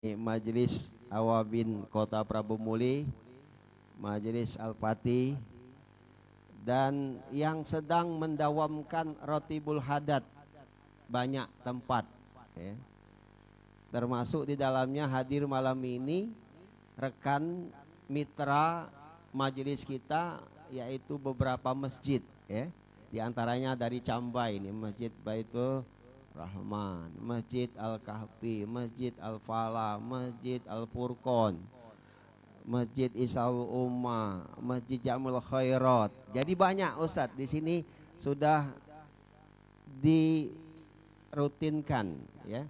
Majelis Awabin Kota Prabu Muli, Majelis Al-Fatih, dan yang sedang mendawamkan Rotibul Hadat banyak tempat ya. Termasuk di dalamnya hadir malam ini rekan mitra majelis kita, yaitu beberapa masjid ya. Di antaranya dari Cambai ini Masjid Baitul Rahman, Masjid Al-Kahfi, Masjid Al-Falah, Masjid Al-Furqon, Masjid Isaul Ummah, Masjid Jamul Khairat. Jadi banyak Ustadz di sini sudah dirutinkan ya.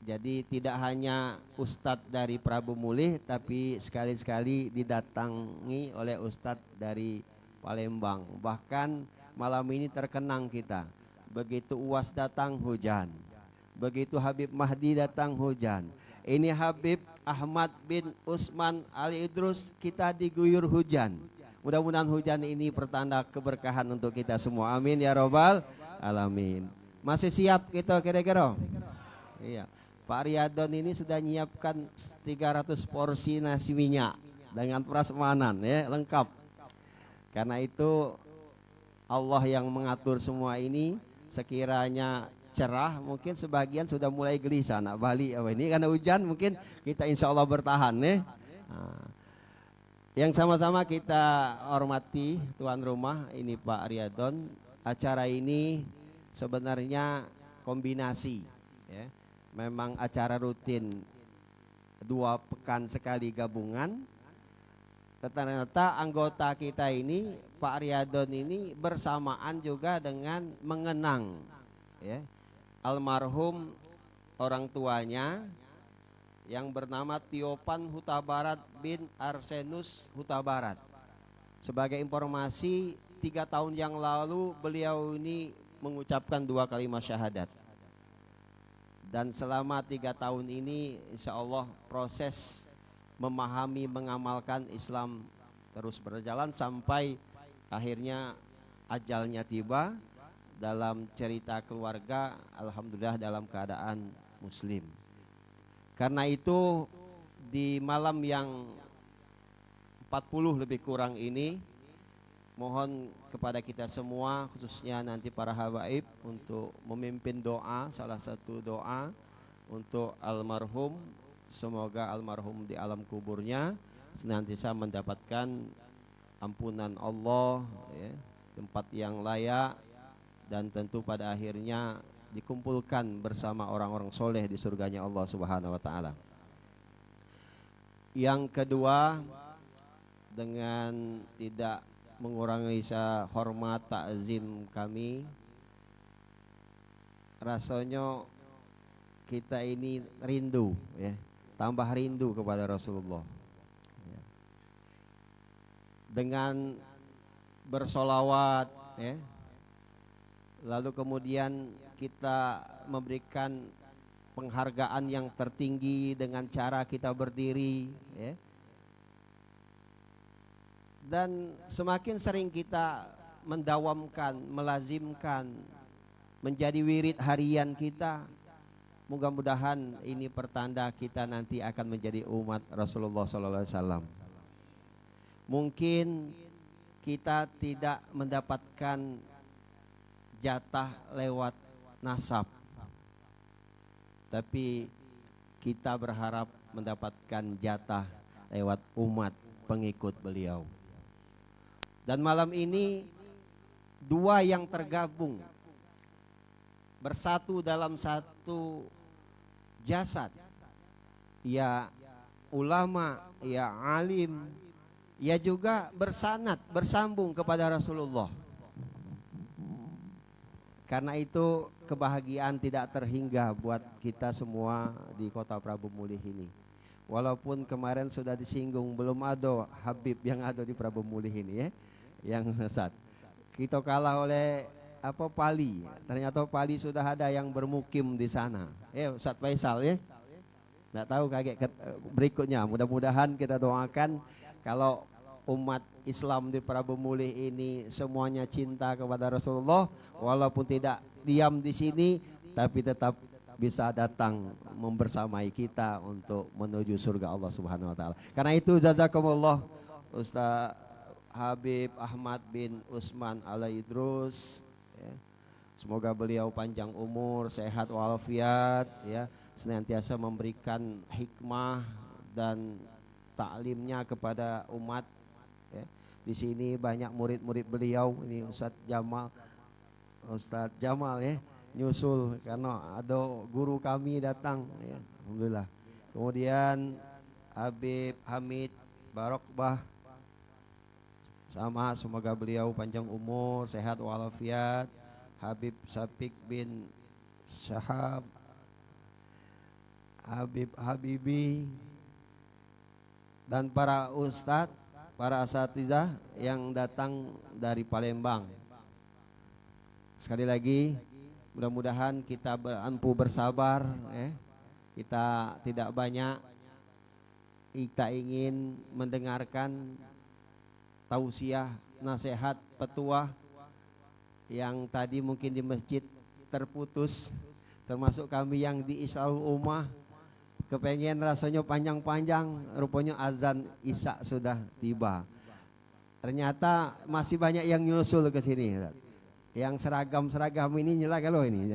Jadi tidak hanya Ustadz dari Prabu Mulih, tapi sekali-sekali didatangi oleh Ustadz dari Palembang. Bahkan malam ini terkenang kita. Begitu UAS datang hujan, begitu Habib Mahdi datang hujan. Ini Habib Ahmad bin Usman Ali Idrus, kita diguyur hujan. Mudah-mudahan hujan ini pertanda keberkahan untuk kita semua. Amin ya robbal alamin. Masih siap kita kira-kira? Iya. Pak Riyadon ini sudah menyiapkan 300 porsi nasi minyak dengan prasmanan ya, lengkap. Karena itu Allah yang mengatur semua ini. Sekiranya cerah, mungkin sebagian sudah mulai gelisah nak balik apa ini karena hujan, mungkin kita insya Allah bertahan nih. Nah, yang sama-sama kita hormati tuan rumah ini Pak Riyadon. Acara ini sebenarnya kombinasi ya. Memang acara rutin 2 pekan sekali gabungan. Ternyata anggota kita ini Pak Riyadon ini bersamaan juga dengan mengenang ya, almarhum orang tuanya yang bernama Tiopan Huta Barat bin Arsenus Huta Barat. Sebagai informasi, 3 tahun yang lalu beliau ini mengucapkan 2 kalimat syahadat. Dan selama 3 tahun ini insya Allah proses memahami, mengamalkan Islam terus berjalan sampai akhirnya ajalnya tiba. Dalam cerita keluarga, alhamdulillah dalam keadaan muslim. Karena itu di malam yang 40 lebih kurang ini, mohon kepada kita semua, khususnya nanti para habaib, untuk memimpin doa, salah satu doa untuk almarhum. Semoga almarhum di alam kuburnya senantiasa mendapatkan ampunan Allah ya, tempat yang layak, dan tentu pada akhirnya dikumpulkan bersama orang-orang soleh di surganya Allah Subhanahu wa ta'ala. Yang kedua, dengan tidak mengurangi hormat takzim kami, rasanya kita ini rindu ya, tambah rindu kepada Rasulullah ya. Dengan bersolawat ya, lalu kemudian kita memberikan penghargaan yang tertinggi dengan cara kita berdiri ya. Dan semakin sering kita mendawamkan, melazimkan menjadi wirid harian kita, mudah-mudahan ini pertanda kita nanti akan menjadi umat Rasulullah SAW. Mungkin kita tidak mendapatkan jatah lewat nasab, tapi kita berharap mendapatkan jatah lewat umat pengikut beliau. Dan malam ini 2 yang tergabung bersatu dalam satu jasad, ya ulama, ya alim, ya juga bersanad, bersambung kepada Rasulullah. Karena itu kebahagiaan tidak terhingga buat kita semua di Kota Prabu Mulih ini. Walaupun kemarin sudah disinggung, belum ada Habib yang ada di Prabu Mulih ini ya, yang sesat. Kita kalah oleh Pali. Ternyata Pali sudah ada yang bermukim di sana. Ustadz Faisal ya. Nggak tahu kaget berikutnya. Mudah-mudahan kita doakan kalau umat Islam di Prabu Mulih ini semuanya cinta kepada Rasulullah, walaupun tidak diam di sini, tapi tetap bisa datang membersamai kita untuk menuju surga Allah Subhanahu wa taala. Karena itu jazakumullah Ustaz Habib Ahmad bin Usman Al-Idrus ya. Semoga beliau panjang umur, sehat walafiat ya, senantiasa memberikan hikmah dan taklimnya kepada umat ya. Di sini banyak murid-murid beliau, ini Ustadz Jamal ya, nyusul karena ada guru kami datang ya. Alhamdulillah. Kemudian Habib Hamid Barokbah sama, semoga beliau panjang umur, sehat walafiat. Habib Syafiq bin Syahab, Habib Habibi, dan para ustadz, para asatidzah yang datang dari Palembang. Sekali lagi mudah-mudahan kita mampu bersabar ya. Kita tidak banyak, kita ingin mendengarkan tausiah, nasihat, petuah yang tadi mungkin di masjid terputus, termasuk kami yang di Islahul Ummah kepengen rasanya panjang-panjang, rupanya azan Isya sudah tiba. Ternyata masih banyak yang nyusul ke sini. Yang seragam-seragam ini nyela kalau ini.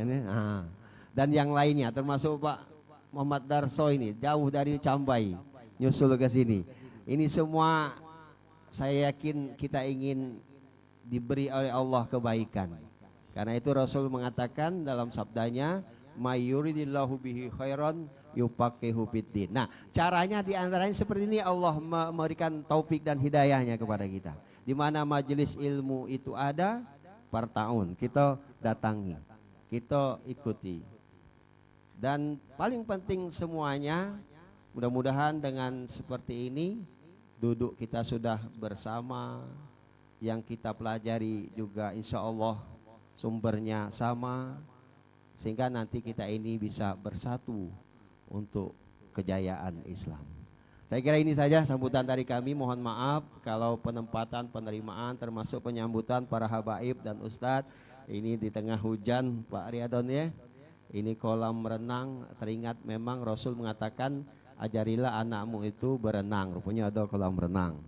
Dan yang lainnya termasuk Pak Muhammad Darso ini jauh dari Cambai nyusul ke sini. Ini semua saya yakin kita ingin diberi oleh Allah kebaikan. Karena itu Rasul mengatakan dalam sabdanya, "Mayuridillahu bihi khairan yufaqihu fiddin." Nah, caranya diantaranya seperti ini, Allah memberikan taufik dan hidayahnya kepada kita. Di mana majelis ilmu itu ada, per tahun kita datangi, kita ikuti. Dan paling penting semuanya, mudah-mudahan dengan seperti ini, duduk kita sudah bersama, yang kita pelajari juga insya Allah sumbernya sama, sehingga nanti kita ini bisa bersatu untuk kejayaan Islam. Saya kira ini saja sambutan dari kami. Mohon maaf kalau penempatan, penerimaan termasuk penyambutan para habaib dan ustadz ini di tengah hujan Pak Riyadon ya. Ini kolam renang, teringat memang Rasul mengatakan ajarilah anakmu itu berenang, rupanya ada kolam renang.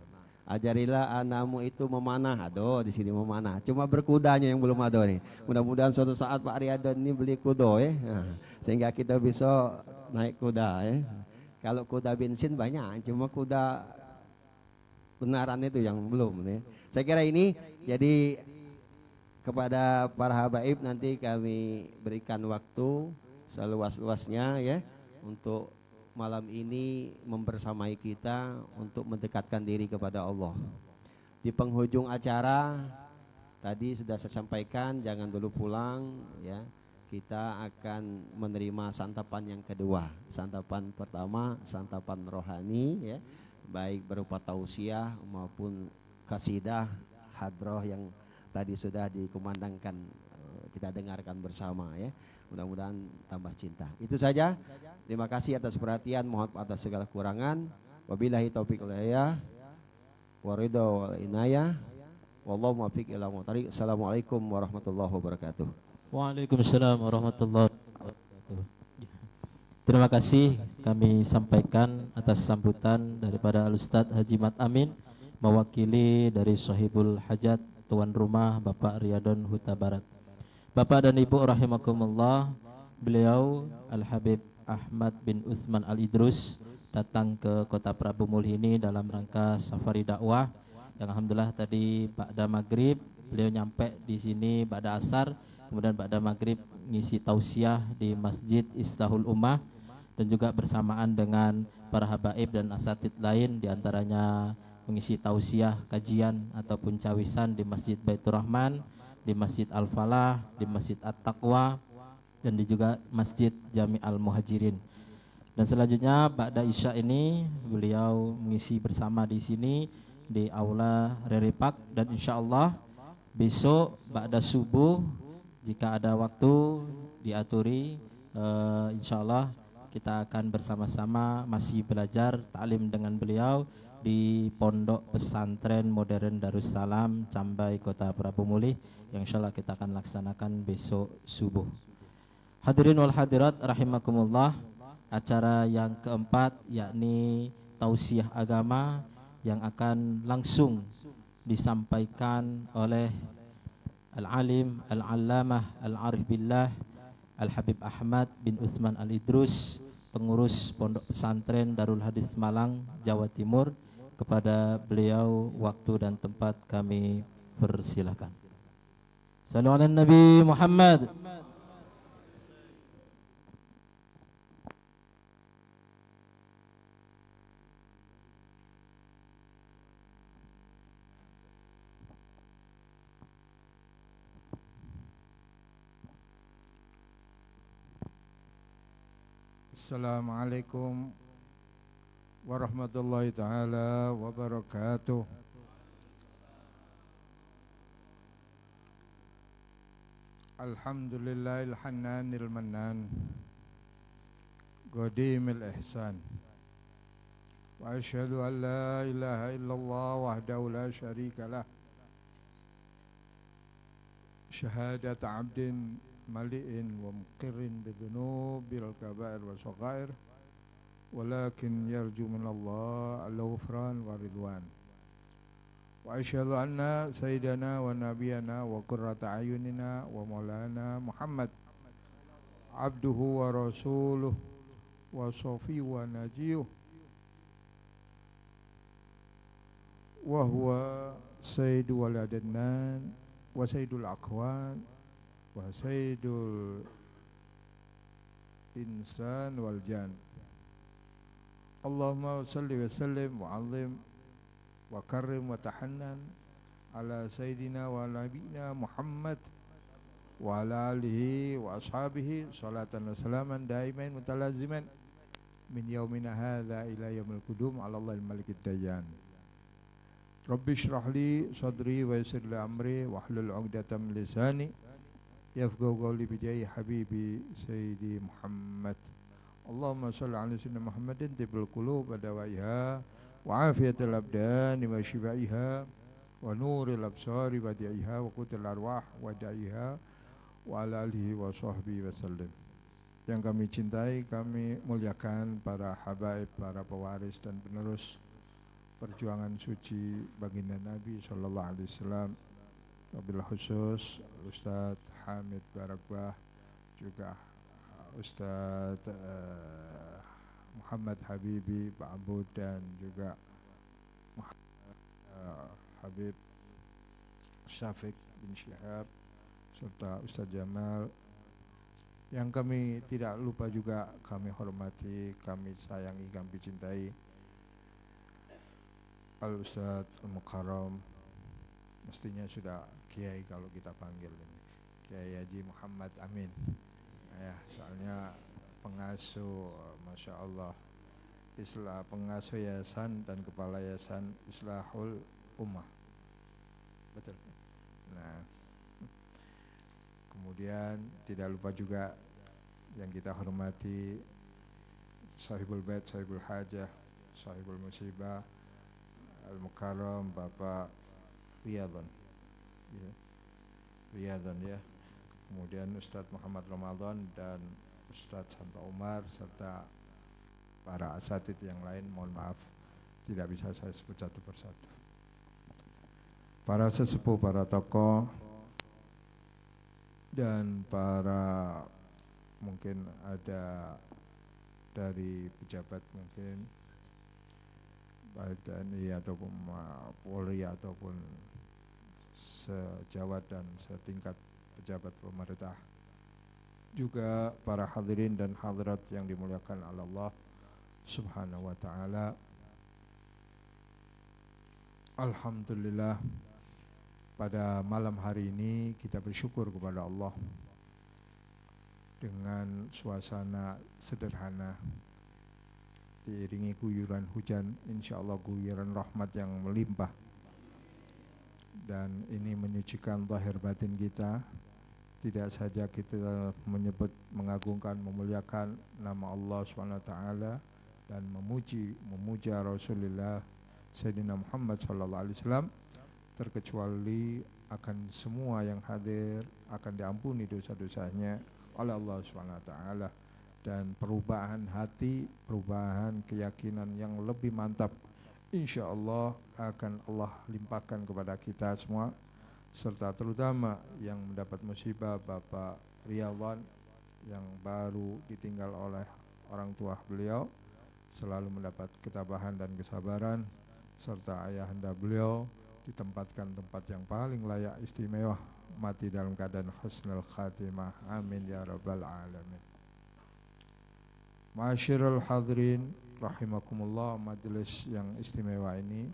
Ajarilah anakmu itu memanah, aduh di sini memanah. Cuma berkudanya yang belum ada nih. Mudah-mudahan suatu saat Pak Riyadon ini beli kuda ya, sehingga kita bisa naik kuda ya. Kalau kuda bensin banyak, cuma kuda benaran itu yang belum ya. Saya kira ini jadi kepada para habaib nanti kami berikan waktu seluas-luasnya ya untuk malam ini membersamai kita untuk mendekatkan diri kepada Allah. Di penghujung acara tadi sudah saya sampaikan, jangan dulu pulang ya. Kita akan menerima santapan yang kedua. Santapan pertama, santapan rohani ya, baik berupa tausiah maupun kasidah hadroh yang tadi sudah dikumandangkan, kita dengarkan bersama ya. Mudah-mudahan tambah cinta. Itu saja. Terima kasih atas perhatian, mohon atas segala kekurangan. Wabillahi taufiq wal hidayah. Wa ridha wal inayah. Wallahu muwaffiq ila aqwamit. Assalamualaikum warahmatullahi wabarakatuh. Waalaikumsalam warahmatullahi wabarakatuh. Terima kasih kami sampaikan atas sambutan daripada Al-Ustadz Haji Mat Amin, mewakili dari Sahibul Hajat tuan rumah Bapak Riyadon Huta Barat. Bapak dan Ibu rahimakumullah, beliau Al-Habib Ahmad bin Usman Al-Idrus datang ke Kota Prabu Muli ini dalam rangka safari dakwah yang alhamdulillah tadi ba'da maghrib beliau nyampe di sini ba'da asar, kemudian ba'da maghrib ngisi tausiah di Masjid Islahul Ummah dan juga bersamaan dengan para habaib dan asatid lain, diantaranya mengisi tausiah, kajian ataupun cawisan di Masjid Baitur Rahman, di Masjid Al-Falah, di Masjid At-Taqwa, dan di juga Masjid Jami Al-Muhajirin. Dan selanjutnya ba'da Isya ini beliau mengisi bersama di sini di Aula Reripak, dan insya Allah besok ba'da subuh jika ada waktu diaturi, insya Allah kita akan bersama-sama masih belajar taklim dengan beliau di Pondok Pesantren Modern Darussalam Cambai Kota Prabu Muli yang insya Allah kita akan laksanakan besok subuh. Hadirin wal hadirat rahimakumullah, acara yang keempat yakni tausiah agama yang akan langsung disampaikan oleh Al-Alim Al-Allamah Al-Arif Billah Al-Habib Ahmad bin Utsman Al-Idrus, pengurus Pondok Pesantren Darul Hadis Malang, Jawa Timur. Kepada beliau waktu dan tempat kami persilakan. Sallu ala Nabi Muhammad. Assalamualaikum warahmatullahi taala wabarakatuh. Alhamdulillahil hannanil mannan qadimil ihsan. Wa asyhadu an la ilaha illallah wahdahu la syarika lah. Syahadat abdin mali'in wa muqirrin bidhunubil kabair wa shaghair, walakin yarju minallah al-ghufran wa ridwan. Wa asyhadu anna sayyidana wa nabiyana wa qurrata ayunina wa maulana Muhammad abduhu wa rasuluh wa sofi wa najiyuh wa huwa sayyidu waladnan wa sayyidul aqwan wa sayyidul insan wal jan. Allahumma salli wa sallim wa azim wa karrim wa tahannan ala sayyidina wa nabiyina Muhammad wa ala alihi wa ashabihi salatan wa salaman daiman mutalaziman min yaumina hadza ila yaumil qudum ala Allahil malikid dayyan. Rabbi shrah li sadri wa yassir li amri wa hlul 'uqdatam min lisani yafqahu qawli bi jahi habibi sayyidi Muhammad. Allahumma shalli ala sayyidina Muhammadin tibbil qulub wa dawaiha wa afiyatil abdan wa shifaiha wa nuril absari wa di'iha wa qutil arwah wa da'iha wa ala alihi wa sahbihi wa sallim. Yang kami cintai, kami muliakan para habaib, para pewaris dan penerus perjuangan suci baginda Nabi sallallahu alaihi wasallam, wabil khusus Ustadz Hamid Barakbah, juga Ustadz Muhammad Habibi Pak Abud, dan juga Habib Syafiq bin Syihab, serta Ustadz Jamal. Yang kami tidak lupa juga kami hormati, kami sayangi, kami cintai Al-Ustadz Al-Mukarram, mestinya sudah Kiai kalau kita panggil ini, Kiai Haji Muhammad Amin. Ya, soalnya pengasuh, Masya Allah, pengasuh yayasan dan kepala yayasan Islahul Ummah. Betul. Nah, kemudian tidak lupa juga yang kita hormati Sahibul Bait, Sahibul Hajah, Sahibul Musibah, Al-Mukarram Bapak Riyadhan, ya. Riyadhan, ya. Kemudian Ustadz Muhammad Ramadan dan Ustadz Santa Umar, serta para asatid yang lain, mohon maaf tidak bisa saya sebut satu persatu. Para sesepuh, para tokoh, dan para mungkin ada dari pejabat, mungkin baik TNI ataupun Polri ataupun sejawat dan setingkat pejabat pemerintah, juga para hadirin dan hadirat yang dimuliakan Allah Subhanahu wa ta'ala. Alhamdulillah, pada malam hari ini kita bersyukur kepada Allah dengan suasana sederhana, diiringi guyuran hujan, insyaallah guyuran rahmat yang melimpah, dan ini menyucikan zahir batin kita. Tidak saja kita menyebut, mengagungkan, memuliakan nama Allah SWT dan memuja Rasulullah Sayyidina Muhammad SAW, terkecuali akan semua yang hadir akan diampuni dosa-dosanya oleh Allah Subhanahu wa taala, dan perubahan hati, perubahan keyakinan yang lebih mantap insya Allah akan Allah limpahkan kepada kita semua, serta terutama yang mendapat musibah Bapak Riyawan yang baru ditinggal oleh orang tua beliau, selalu mendapat ketabahan dan kesabaran, serta ayahanda beliau ditempatkan tempat yang paling layak istimewa, mati dalam keadaan husnul khatimah, amin ya rabbal alamin. Ma'asyiral hadirin rahimakumullah, majelis yang istimewa ini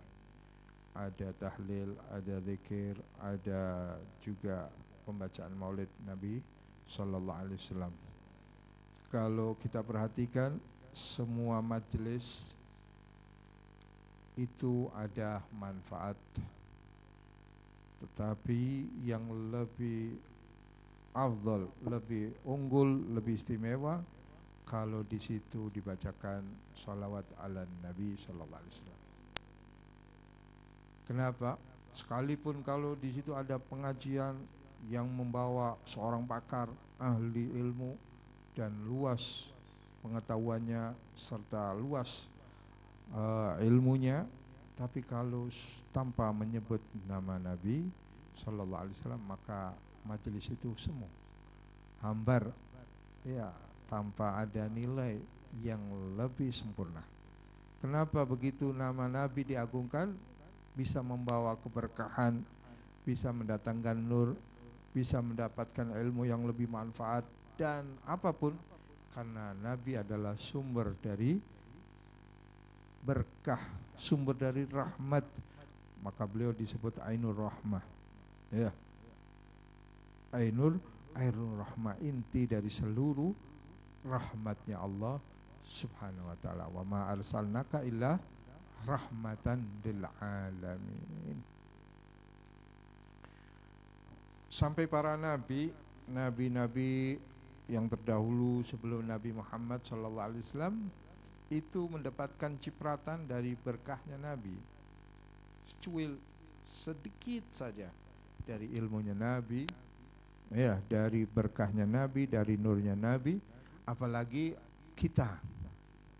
ada tahlil, ada zikir, ada juga pembacaan maulid Nabi sallallahu alaihi wasallam. Kalau kita perhatikan semua majelis itu ada manfaat, tetapi yang lebih afdal, lebih unggul, lebih istimewa kalau di situ dibacakan salawat ala Nabi sallallahu alaihi wasallam. Kenapa? Sekalipun kalau di situ ada pengajian yang membawa seorang pakar, ahli ilmu dan luas pengetahuannya serta luas ilmunya, tapi kalau tanpa menyebut nama Nabi sallallahu alaihi wasallam, maka majelis itu semu, hambar, ya, tanpa ada nilai yang lebih sempurna. Kenapa begitu? Nama Nabi diagungkan, bisa membawa keberkahan, bisa mendatangkan nur, bisa mendapatkan ilmu yang lebih manfaat dan apapun, karena Nabi adalah sumber dari berkah, sumber dari rahmat, maka beliau disebut Ainur Rahmah, ya, Ainur Rahmah, inti dari seluruh rahmatnya Allah Subhanahu wa taala. Wa ma arsalnaka illa rahmatan lil alamin. Sampai para nabi yang terdahulu sebelum Nabi Muhammad sallallahu alaihi wasallam itu mendapatkan cipratan dari berkahnya Nabi, secuil, sedikit saja dari ilmunya Nabi, ya, dari berkahnya Nabi, dari nurnya Nabi. Apalagi kita,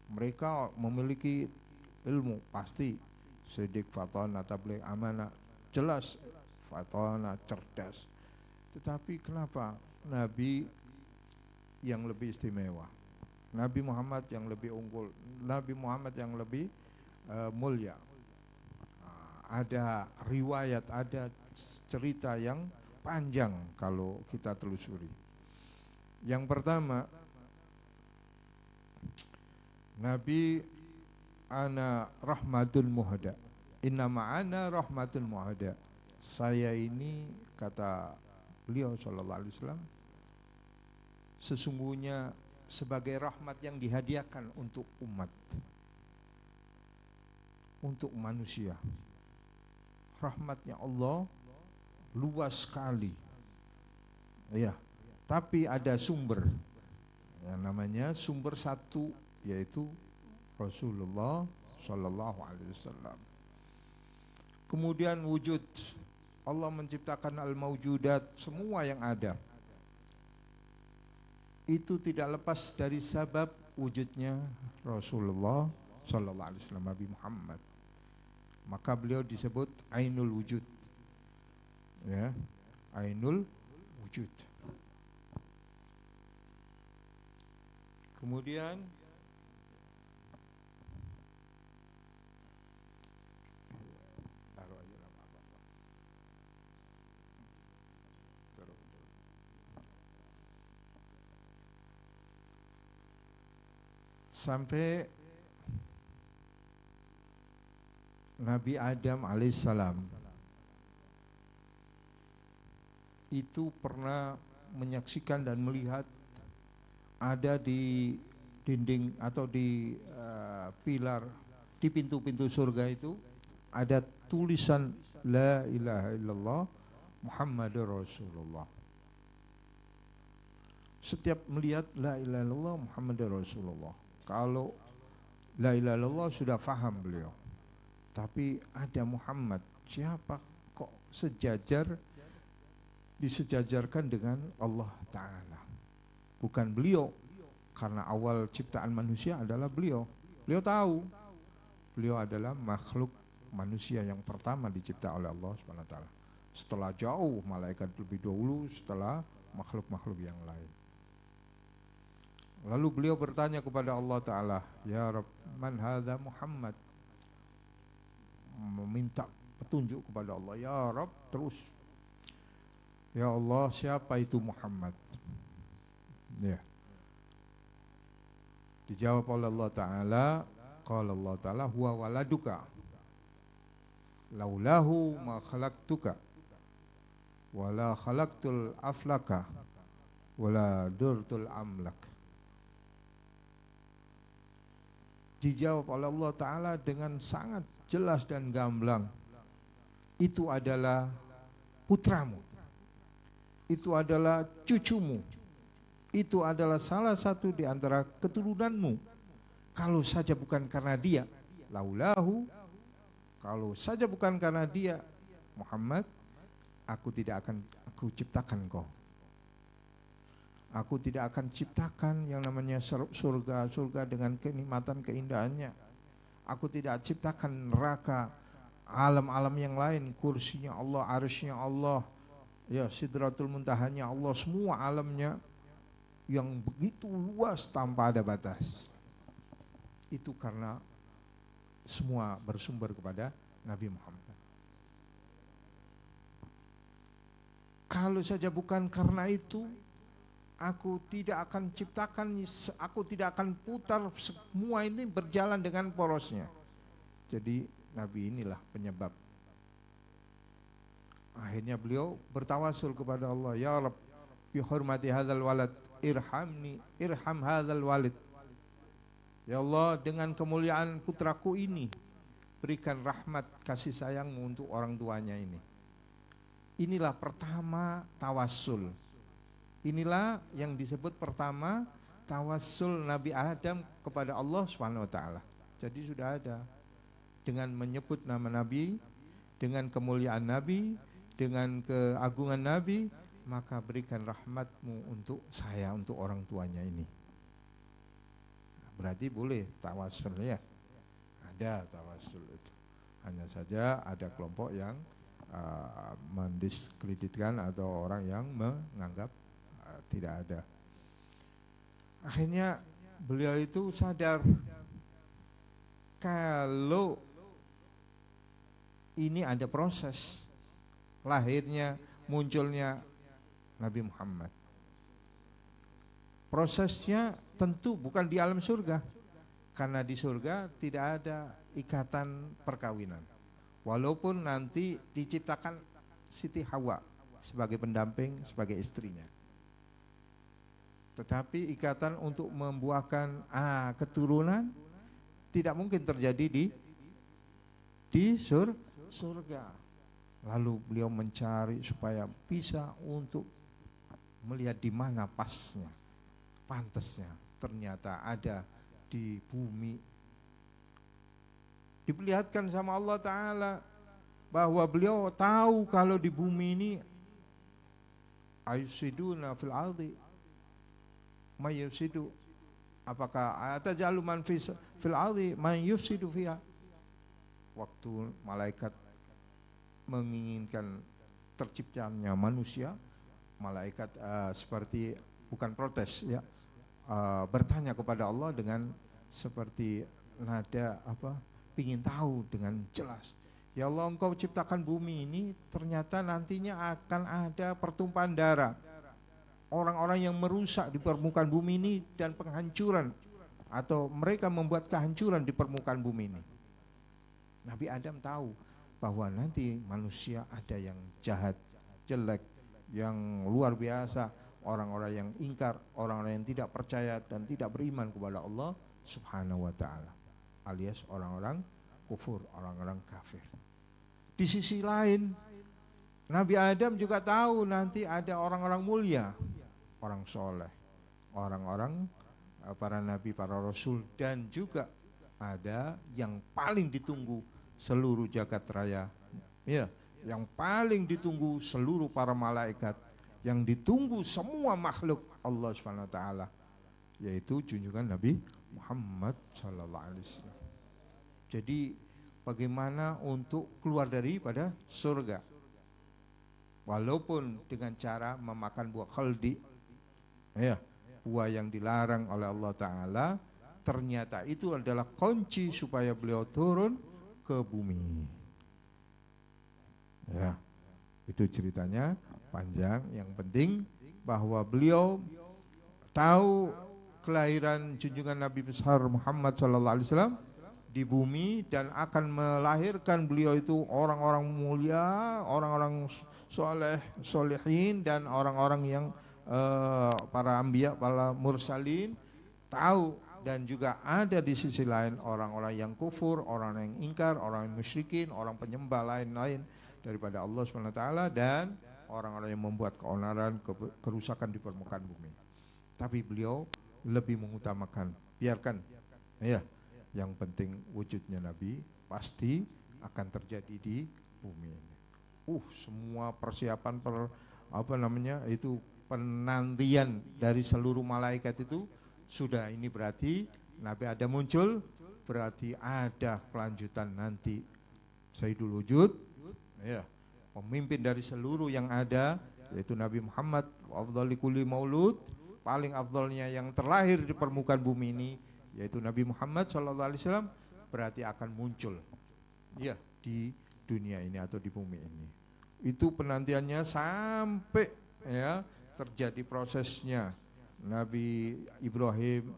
mereka memiliki ilmu pasti, sidik, fatana, tabligh, amanah, jelas fatana, cerdas. Tetapi kenapa Nabi yang lebih istimewa, Nabi Muhammad yang lebih unggul, Nabi Muhammad yang lebih mulia? Ada riwayat, ada cerita yang panjang kalau kita telusuri. Yang pertama, Nabi ana rahmatul muhda, inna ma'ana rahmatul muhda. Saya ini, kata beliau sallallahu alaihi wasallam, sesungguhnya sebagai rahmat yang dihadiahkan untuk umat, untuk manusia. Rahmatnya Allah luas sekali, ya, tapi ada sumber yang namanya sumber satu, yaitu Rasulullah sallallahu alaihi wasallam. Kemudian wujud, Allah menciptakan al-maujudat, semua yang ada itu tidak lepas dari sebab wujudnya Rasulullah sallallahu alaihi wasallam, Nabi Muhammad. Maka beliau disebut Ainul Wujud, ya, Ainul Wujud. Kemudian sampai Nabi Adam alaihissalam itu pernah menyaksikan dan melihat ada di dinding atau di pilar di pintu-pintu surga itu ada tulisan La ilaha illallah Muhammadur Rasulullah. Setiap melihat La ilaha illallah Muhammadur Rasulullah, kalau La ilaha illallah sudah faham beliau, tapi ada Muhammad, siapa kok sejajar, disejajarkan dengan Allah Ta'ala. bukan beliau. Karena awal ciptaan manusia adalah beliau. Beliau tahu beliau adalah makhluk manusia yang pertama dicipta oleh Allah Subhanahu wa taala. Setelah jauh malaikat lebih dahulu, setelah makhluk-makhluk yang lain. Lalu beliau bertanya kepada Allah Ta'ala, ya Rabb, man hadha Muhammad? Meminta petunjuk kepada Allah, ya Rabb, terus. Ya Allah, siapa itu Muhammad? Ya. Dijawab oleh Allah Ta'ala, qala Allah Ta'ala, huwa waladuka, laulahu ma khalaqtuka, wala khalaqtul aflaka, wala durtul amlak. Dijawab oleh Allah Ta'ala dengan sangat jelas dan gamblang. Itu adalah putramu, itu adalah cucumu, itu adalah salah satu di antara keturunanmu. Kalau saja bukan karena dia, laulahu, kalau saja bukan karena dia Muhammad, aku tidak akan ciptakan kau. Aku tidak akan ciptakan yang namanya surga dengan kenikmatan keindahannya. Aku tidak ciptakan neraka, alam-alam yang lain, kursinya Allah, arsy-nya Allah, ya sidratul muntahanya Allah, semua alamnya yang begitu luas tanpa ada batas. Itu karena semua bersumber kepada Nabi Muhammad. Kalau saja bukan karena itu, aku tidak akan ciptakan, aku tidak akan putar semua ini berjalan dengan porosnya. Jadi Nabi inilah penyebab. Akhirnya beliau bertawasul kepada Allah, ya Rabb, bi hurmati hadzal walad, irham hadzal walid. Ya Allah, dengan kemuliaan putraku ini, berikan rahmat kasih sayangmu untuk orang tuanya ini. Inilah pertama tawasul. Inilah yang disebut pertama tawassul Nabi Adam kepada Allah Subhanahu wa taala. Jadi sudah ada, dengan menyebut nama Nabi, dengan kemuliaan Nabi, dengan keagungan Nabi, maka berikan rahmatmu untuk saya, untuk orang tuanya ini. Berarti boleh tawassul ya. Ada tawassul itu. Hanya saja ada kelompok yang mendiskreditkan atau orang yang menganggap tidak ada. Akhirnya beliau itu sadar kalau ini ada proses lahirnya, munculnya Nabi Muhammad. Prosesnya tentu bukan di alam surga, karena di surga tidak ada ikatan perkawinan. Walaupun nanti diciptakan Siti Hawa sebagai pendamping, sebagai istrinya, tetapi ikatan untuk membuahkan keturunan tidak mungkin terjadi di surga. Lalu beliau mencari supaya bisa untuk melihat di mana pasnya, pantasnya. Ternyata ada di bumi. Diperlihatkan sama Allah Ta'ala bahwa beliau tahu kalau di bumi ini ayusiduna fil ardi mayusidu, apakah atajalu man fil ardi mayusidu fiha. Waktu malaikat menginginkan terciptanya manusia, malaikat seperti bukan protes ya, bertanya kepada Allah dengan seperti nada ingin tahu dengan jelas. Ya Allah, engkau ciptakan bumi ini, ternyata nantinya akan ada pertumpahan darah, orang-orang yang merusak di permukaan bumi ini dan penghancuran, atau mereka membuat kehancuran di permukaan bumi ini. Nabi Adam tahu bahwa nanti manusia ada yang jahat, jelek, yang luar biasa, orang-orang yang ingkar, orang-orang yang tidak percaya dan tidak beriman kepada Allah Subhanahu wa ta'ala, alias orang-orang kufur, orang-orang kafir. Di sisi lain, Nabi Adam juga tahu nanti ada orang-orang mulia, orang soleh, orang-orang para nabi, para rasul, dan juga ada yang paling ditunggu seluruh jagat raya, ya, yang paling ditunggu seluruh para malaikat, yang ditunggu semua makhluk Allah Subhanahu wa taala, yaitu junjungan Nabi Muhammad sallallahu alaihi wasallam. Jadi bagaimana untuk keluar daripada surga? Walaupun dengan cara memakan buah khaldi, ya, buah yang dilarang oleh Allah Ta'ala, ternyata itu adalah kunci supaya beliau turun ke bumi. Ya, itu ceritanya panjang. Yang penting bahwa beliau tahu kelahiran junjungan Nabi besar Muhammad SAW di bumi, dan akan melahirkan beliau itu orang-orang mulia, orang-orang soleh, solehin, dan orang-orang yang para anbiya, para mursalin tahu. Dan juga ada di sisi lain orang-orang yang kufur, orang yang ingkar, orang yang musyrikin, orang penyembah lain-lain daripada Allah SWT, dan orang-orang yang membuat keonaran, kerusakan di permukaan bumi. Tapi beliau lebih mengutamakan, biarkan, ya, yang penting wujudnya Nabi pasti akan terjadi di bumi ini. Semua persiapan itu penantian dari seluruh malaikat itu sudah. Ini berarti Nabi Adam muncul, berarti ada kelanjutan nanti Sayyidul Wujud, ya, pemimpin dari seluruh yang ada, yaitu Nabi Muhammad, afdhali kulli maulud, paling afdalnya yang terlahir di permukaan bumi ini, yaitu Nabi Muhammad SAW, berarti akan muncul, ya, di dunia ini atau di bumi ini. Itu penantiannya sampai, ya, terjadi prosesnya. Nabi Ibrahim,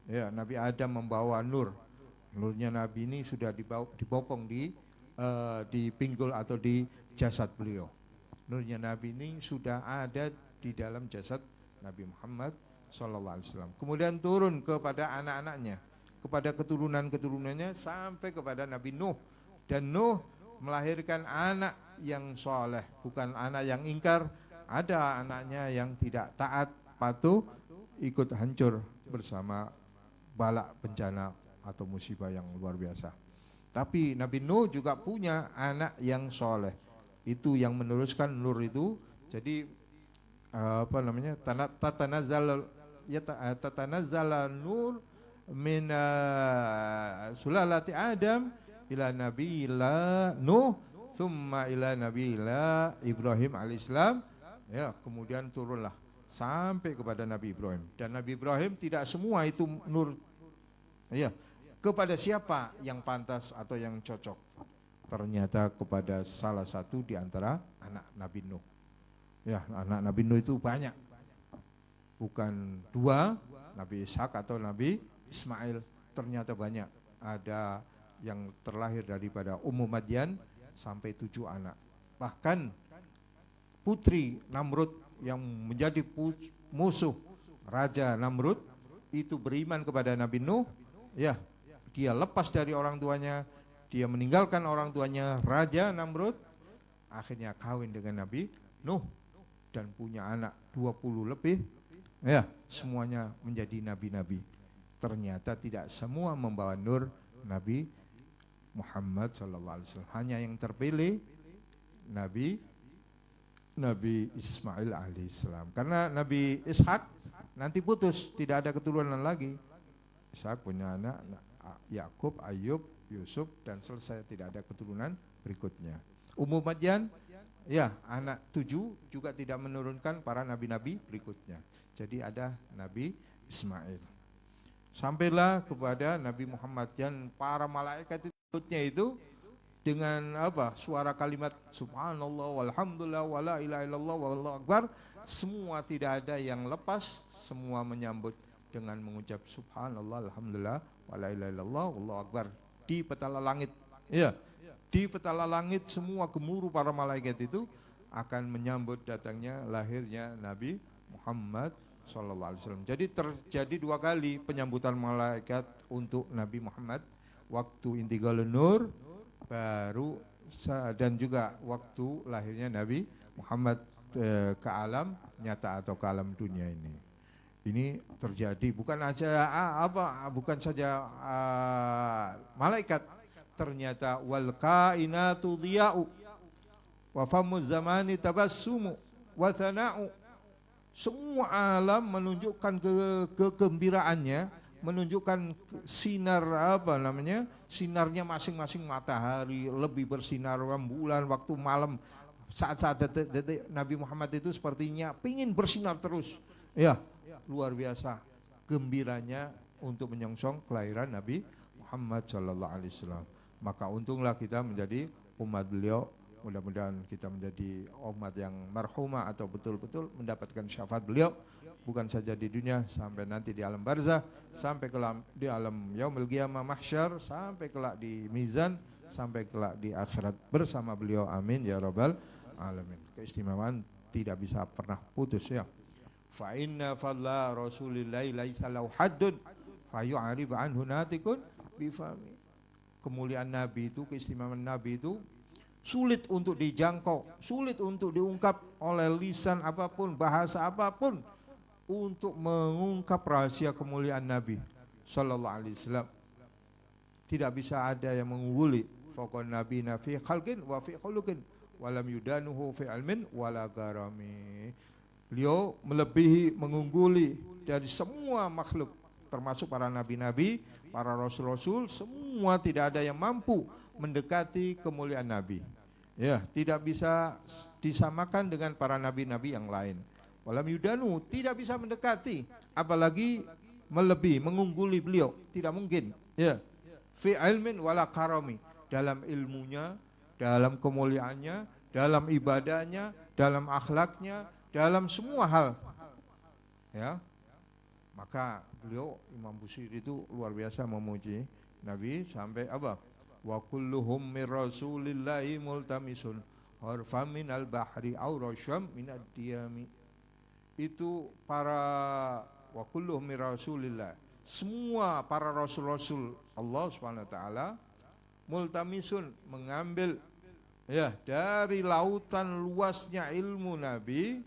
ya, Nabi Adam membawa nurnya Nabi ini sudah dibopong di pinggul atau di jasad beliau. Nurnya Nabi ini sudah ada di dalam jasad Nabi Muhammad SAW. Kemudian turun kepada anak-anaknya, kepada keturunan-keturunannya, sampai kepada Nabi Nuh. Dan Nuh melahirkan anak yang soleh, bukan anak yang ingkar. Ada anaknya yang tidak taat, patuh, ikut hancur bersama bala bencana atau musibah yang luar biasa. Tapi Nabi Nuh juga punya anak yang soleh, itu yang meneruskan nur itu. Jadi tatanazzala nur min sulalati Adam ila nabiyillah Nuh thumma ila nabiyillah Ibrahim alaihissalam, ya, kemudian turunlah sampai kepada Nabi Ibrahim. Dan Nabi Ibrahim tidak semua itu nur, ya, kepada siapa yang pantas atau yang cocok? Ternyata kepada salah satu di antara anak Nabi Nuh. Ya, anak Nabi Nuh itu banyak, bukan dua, Nabi Ishak atau Nabi Ismail, ternyata banyak. Ada yang terlahir daripada Ummu Madyan sampai 7 anak. Bahkan putri Namrud yang menjadi musuh Raja Namrud itu beriman kepada Nabi Nuh, ya, dia lepas dari orang tuanya, dia meninggalkan orang tuanya Raja Namrud, akhirnya kawin dengan Nabi Nuh dan punya anak 20 lebih, ya, semuanya menjadi nabi-nabi. Ternyata tidak semua membawa nur Nabi Muhammad SAW. Hanya yang terpilih Nabi Ismail alaihissalam. Karena Nabi Ishak nanti putus, tidak ada keturunan lagi. Ishak punya anak Yakub, Ayub, Yusuf, dan selesai, tidak ada keturunan berikutnya. Ummu Madyan, ya, anak 7 juga tidak menurunkan para nabi-nabi berikutnya. Jadi ada Nabi Ismail. Sampailah kepada Nabi Muhammad, dan para malaikat itu dengan suara kalimat subhanallah walhamdulillah wala ilaha illallah wallahu akbar, semua tidak ada yang lepas, semua menyambut dengan mengucap subhanallah alhamdulillah wala ilaha illallah wallahu akbar di petala langit. Ya, di petala langit semua gemuruh para malaikat itu akan menyambut datangnya, lahirnya Nabi Muhammad sallallahu alaihi wasallam. Jadi terjadi 2 kali penyambutan malaikat untuk Nabi Muhammad, waktu intiqalun nur baru, dan juga waktu lahirnya Nabi Muhammad ke alam nyata atau ke alam dunia ini. Ini terjadi bukan saja malaikat, ternyata wal kainatu dhiya'u wa famuz zamani tabassumu wa thana'u. Semua alam menunjukkan kegembiraannya, menunjukkan sinar apa namanya, sinarnya masing-masing matahari, lebih bersinar rembulan waktu malam. Saat-saat detik Nabi Muhammad itu sepertinya pingin bersinar terus. Ya, luar biasa gembiranya untuk menyongsong kelahiran Nabi Muhammad sallallahu alaihi wasallam. Maka untunglah kita menjadi umat beliau. Mudah-mudahan kita menjadi umat yang marhumah atau betul-betul mendapatkan syafaat beliau, bukan saja di dunia, sampai nanti di alam barzah, sampai kelak di alam yaumil qiyamah mahsyar, sampai kelak di mizan, sampai kelak di akhirat bersama beliau. Amin ya rabbal alamin. Keistimewaan tidak bisa pernah putus ya. Fa inna fadla rasulillahi laisa lahu haddun fa yu'arib anhu natikun bifami. Kemuliaan Nabi itu, keistimewaan Nabi itu sulit untuk dijangkau, sulit untuk diungkap oleh lisan apapun, bahasa apapun untuk mengungkap rahasia kemuliaan Nabi sallallahu alaihi wasallam. Tidak bisa ada yang mengungguli faqan nabi fi khalqin wa fi khuluqin wa lam yudanuhu fi ilmin wala garami. Beliau melebihi, mengungguli dari semua makhluk, termasuk para nabi-nabi, para rasul-rasul, semua tidak ada yang mampu mendekati kemuliaan Nabi. Ya, tidak bisa disamakan dengan para nabi-nabi yang lain. Walam yudanu, tidak bisa mendekati, apalagi melebihi, mengungguli beliau, tidak mungkin. Ya, fi ilmin wala karami, dalam ilmunya, dalam kemuliaannya, dalam ibadahnya, dalam akhlaknya, dalam semua hal. Ya, maka beliau Imam Busiri itu luar biasa memuji Nabi sampai apa? Wa kulluhum min rasulillahi multamisun harfam minal bahri aw rasyam minad diyami. Itu para wa kulluhum min rasulillah, semua para rasul-rasul Allah Subhanahu wa taala multamisun, mengambil ya dari lautan luasnya ilmu Nabi,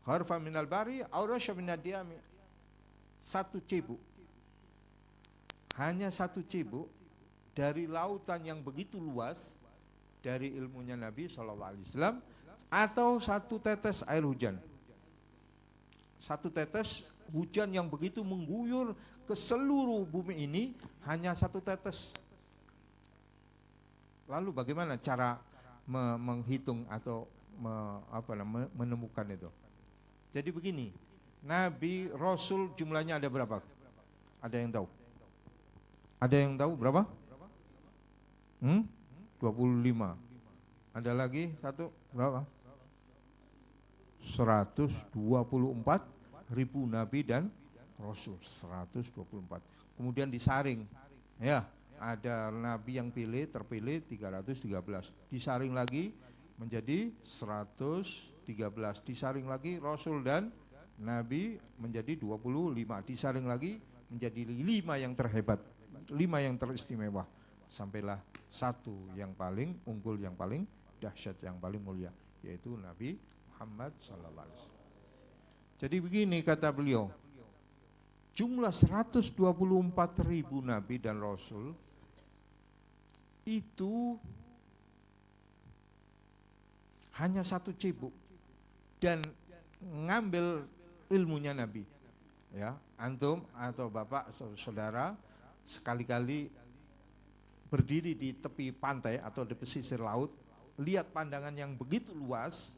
harfam minal bahri aw rasyam minad diyami. Satu cibuk, hanya satu cibuk dari lautan yang begitu luas dari ilmunya Nabi SAW, atau satu tetes air hujan. Satu tetes hujan yang begitu mengguyur ke seluruh bumi ini, hanya satu tetes. Lalu bagaimana cara menghitung atau menemukan itu? Jadi begini, Nabi Rasul jumlahnya ada berapa? Ada yang tahu? Ada yang tahu berapa? 25. Ada lagi satu berapa? 124.000 nabi dan rasul. 124. Kemudian disaring. Ya, ada nabi yang terpilih 313. Disaring lagi menjadi 113. Disaring lagi rasul dan nabi menjadi 25. Disaring lagi menjadi 5 yang terhebat, 5 yang teristimewa. Sampailah satu yang paling unggul, yang paling dahsyat, yang paling mulia, yaitu Nabi Muhammad sallallahu alaihi wasallam. Jadi begini kata beliau, jumlah 124.000 nabi dan rasul itu hanya satu cibuk dan ngambil ilmunya Nabi. Ya, antum atau bapak saudara sekali-kali berdiri di tepi pantai atau di pesisir laut, lihat pandangan yang begitu luas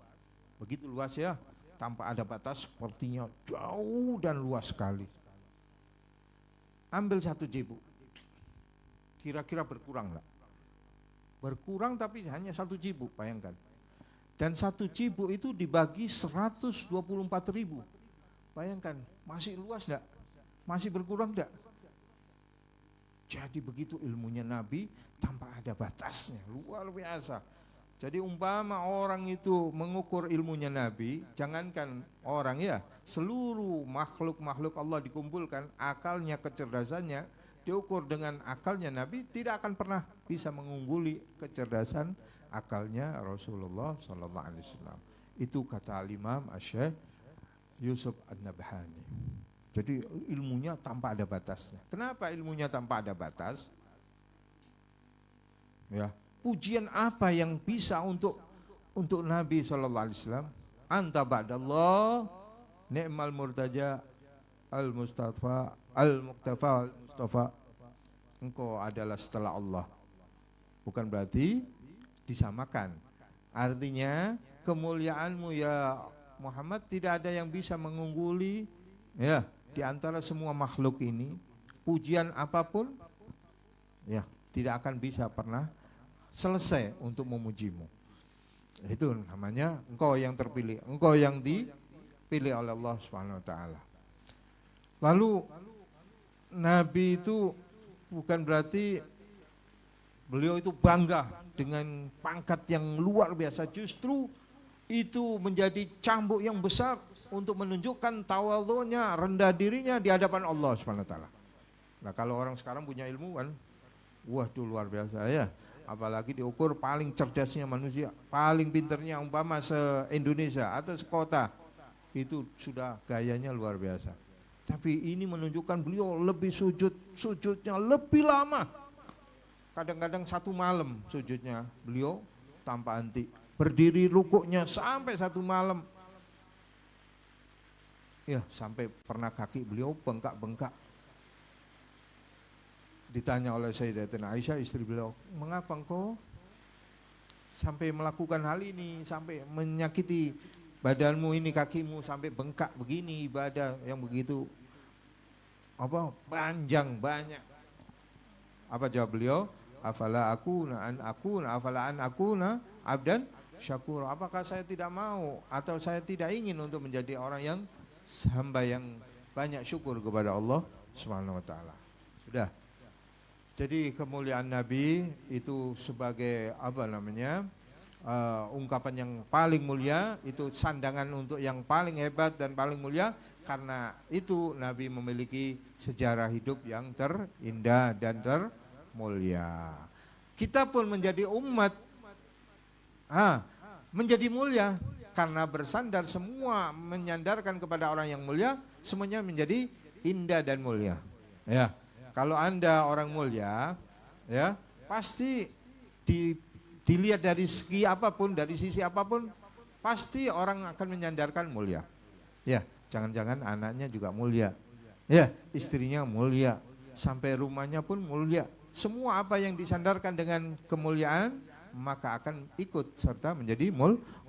ya, tanpa ada batas, sepertinya jauh dan luas sekali. Ambil satu cibuk, kira-kira berkurang nggak? Berkurang, tapi hanya satu cibuk, bayangkan. Dan satu cibuk itu dibagi 124.000. Bayangkan, masih luas enggak? Masih berkurang enggak? Jadi begitu ilmunya Nabi tanpa ada batasnya, luar biasa. Jadi umpama orang itu mengukur ilmunya Nabi, jangankan orang ya, seluruh makhluk-makhluk Allah dikumpulkan, akalnya, kecerdasannya, diukur dengan akalnya Nabi, tidak akan pernah bisa mengungguli kecerdasan akalnya Rasulullah sallallahu alaihi wasallam. Itu kata Al-Imam Asy-Syaikh Yusuf An-Nabhani. Jadi ilmunya tanpa ada batasnya. Kenapa ilmunya tanpa ada batas? Ya, pujian apa yang bisa untuk untuk Nabi SAW, anta ba'dallah ni'mal murtaja al-mustafa al-muktafa al-mustafa, engkau adalah setelah Allah. Bukan berarti disamakan. Artinya kemuliaanmu ya Muhammad tidak ada yang bisa mengungguli ya di antara semua makhluk ini. Pujian apapun ya tidak akan bisa pernah selesai untuk memujimu. Itu namanya engkau yang terpilih, engkau yang dipilih oleh Allah Subhanahu wa taala. Lalu Nabi itu bukan berarti beliau itu bangga dengan pangkat yang luar biasa, justru itu menjadi cambuk yang besar untuk menunjukkan tawadhunya, rendah dirinya di hadapan Allah Subhanahu wa taala. Nah, kalau orang sekarang punya ilmu kan, wah itu luar biasa ya. Apalagi diukur paling cerdasnya manusia, paling pinternya umpama se-Indonesia atau sekota, itu sudah gayanya luar biasa. Tapi ini menunjukkan beliau lebih sujudnya lebih lama. Kadang-kadang 1 malam sujudnya beliau tanpa henti. Berdiri rukuknya sampai 1 malam. Ya, sampai pernah kaki beliau bengkak-bengkak. Ditanya oleh Sayyidatina Aisyah, istri beliau, mengapa engkau sampai melakukan hal ini, sampai menyakiti badanmu ini, kakimu sampai bengkak begini, ibadah yang begitu panjang banyak. Apa jawab beliau? Afala akuna abdan syakur. Apakah saya tidak mau atau saya tidak ingin untuk menjadi orang yang hamba yang banyak syukur kepada Allah Subhanahu wa taala. Sudah. Jadi kemuliaan Nabi itu sebagai ungkapan yang paling mulia, itu sandangan untuk yang paling hebat dan paling mulia. Karena itu Nabi memiliki sejarah hidup yang terindah dan termulia. Kita pun menjadi umat menjadi mulia karena bersandar semua menyandarkan kepada orang yang mulia, semuanya menjadi indah dan mulia. Ya. Kalau Anda orang mulia, ya, pasti dilihat dari segi apapun, dari sisi apapun, pasti orang akan menyandarkan mulia. Ya, jangan-jangan anaknya juga mulia. Ya, istrinya mulia, sampai rumahnya pun mulia. Semua apa yang disandarkan dengan kemuliaan, maka akan ikut serta menjadi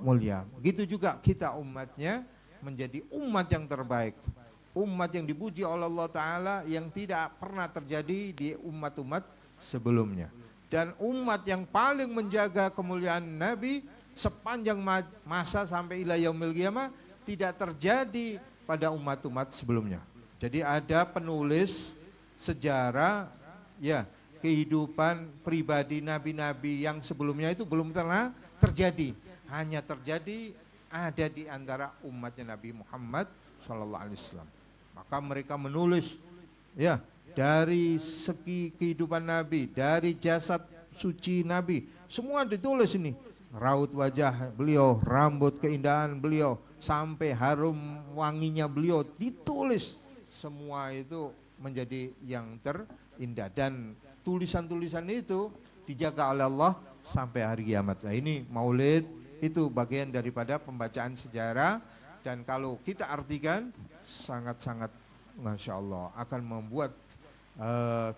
mulia. Begitu juga kita umatnya menjadi umat yang terbaik. Umat yang dipuji oleh Allah Ta'ala yang tidak pernah terjadi di umat-umat sebelumnya. Dan umat yang paling menjaga kemuliaan Nabi sepanjang masa sampai ila yaumil qiyamah tidak terjadi pada umat-umat sebelumnya. Jadi ada penulis sejarah ya kehidupan pribadi nabi-nabi yang sebelumnya itu belum pernah terjadi. Hanya terjadi ada di antara umatnya Nabi Muhammad SAW. Maka mereka menulis ya dari segi kehidupan Nabi, dari jasad suci Nabi, semua ditulis ini. Raut wajah beliau, rambut keindahan beliau, sampai harum wanginya beliau ditulis. Semua itu menjadi yang terindah dan tulisan-tulisan itu dijaga oleh Allah sampai hari kiamat. Nah, ini Maulid itu bagian daripada pembacaan sejarah. Dan kalau kita artikan sangat-sangat Masya Allah akan membuat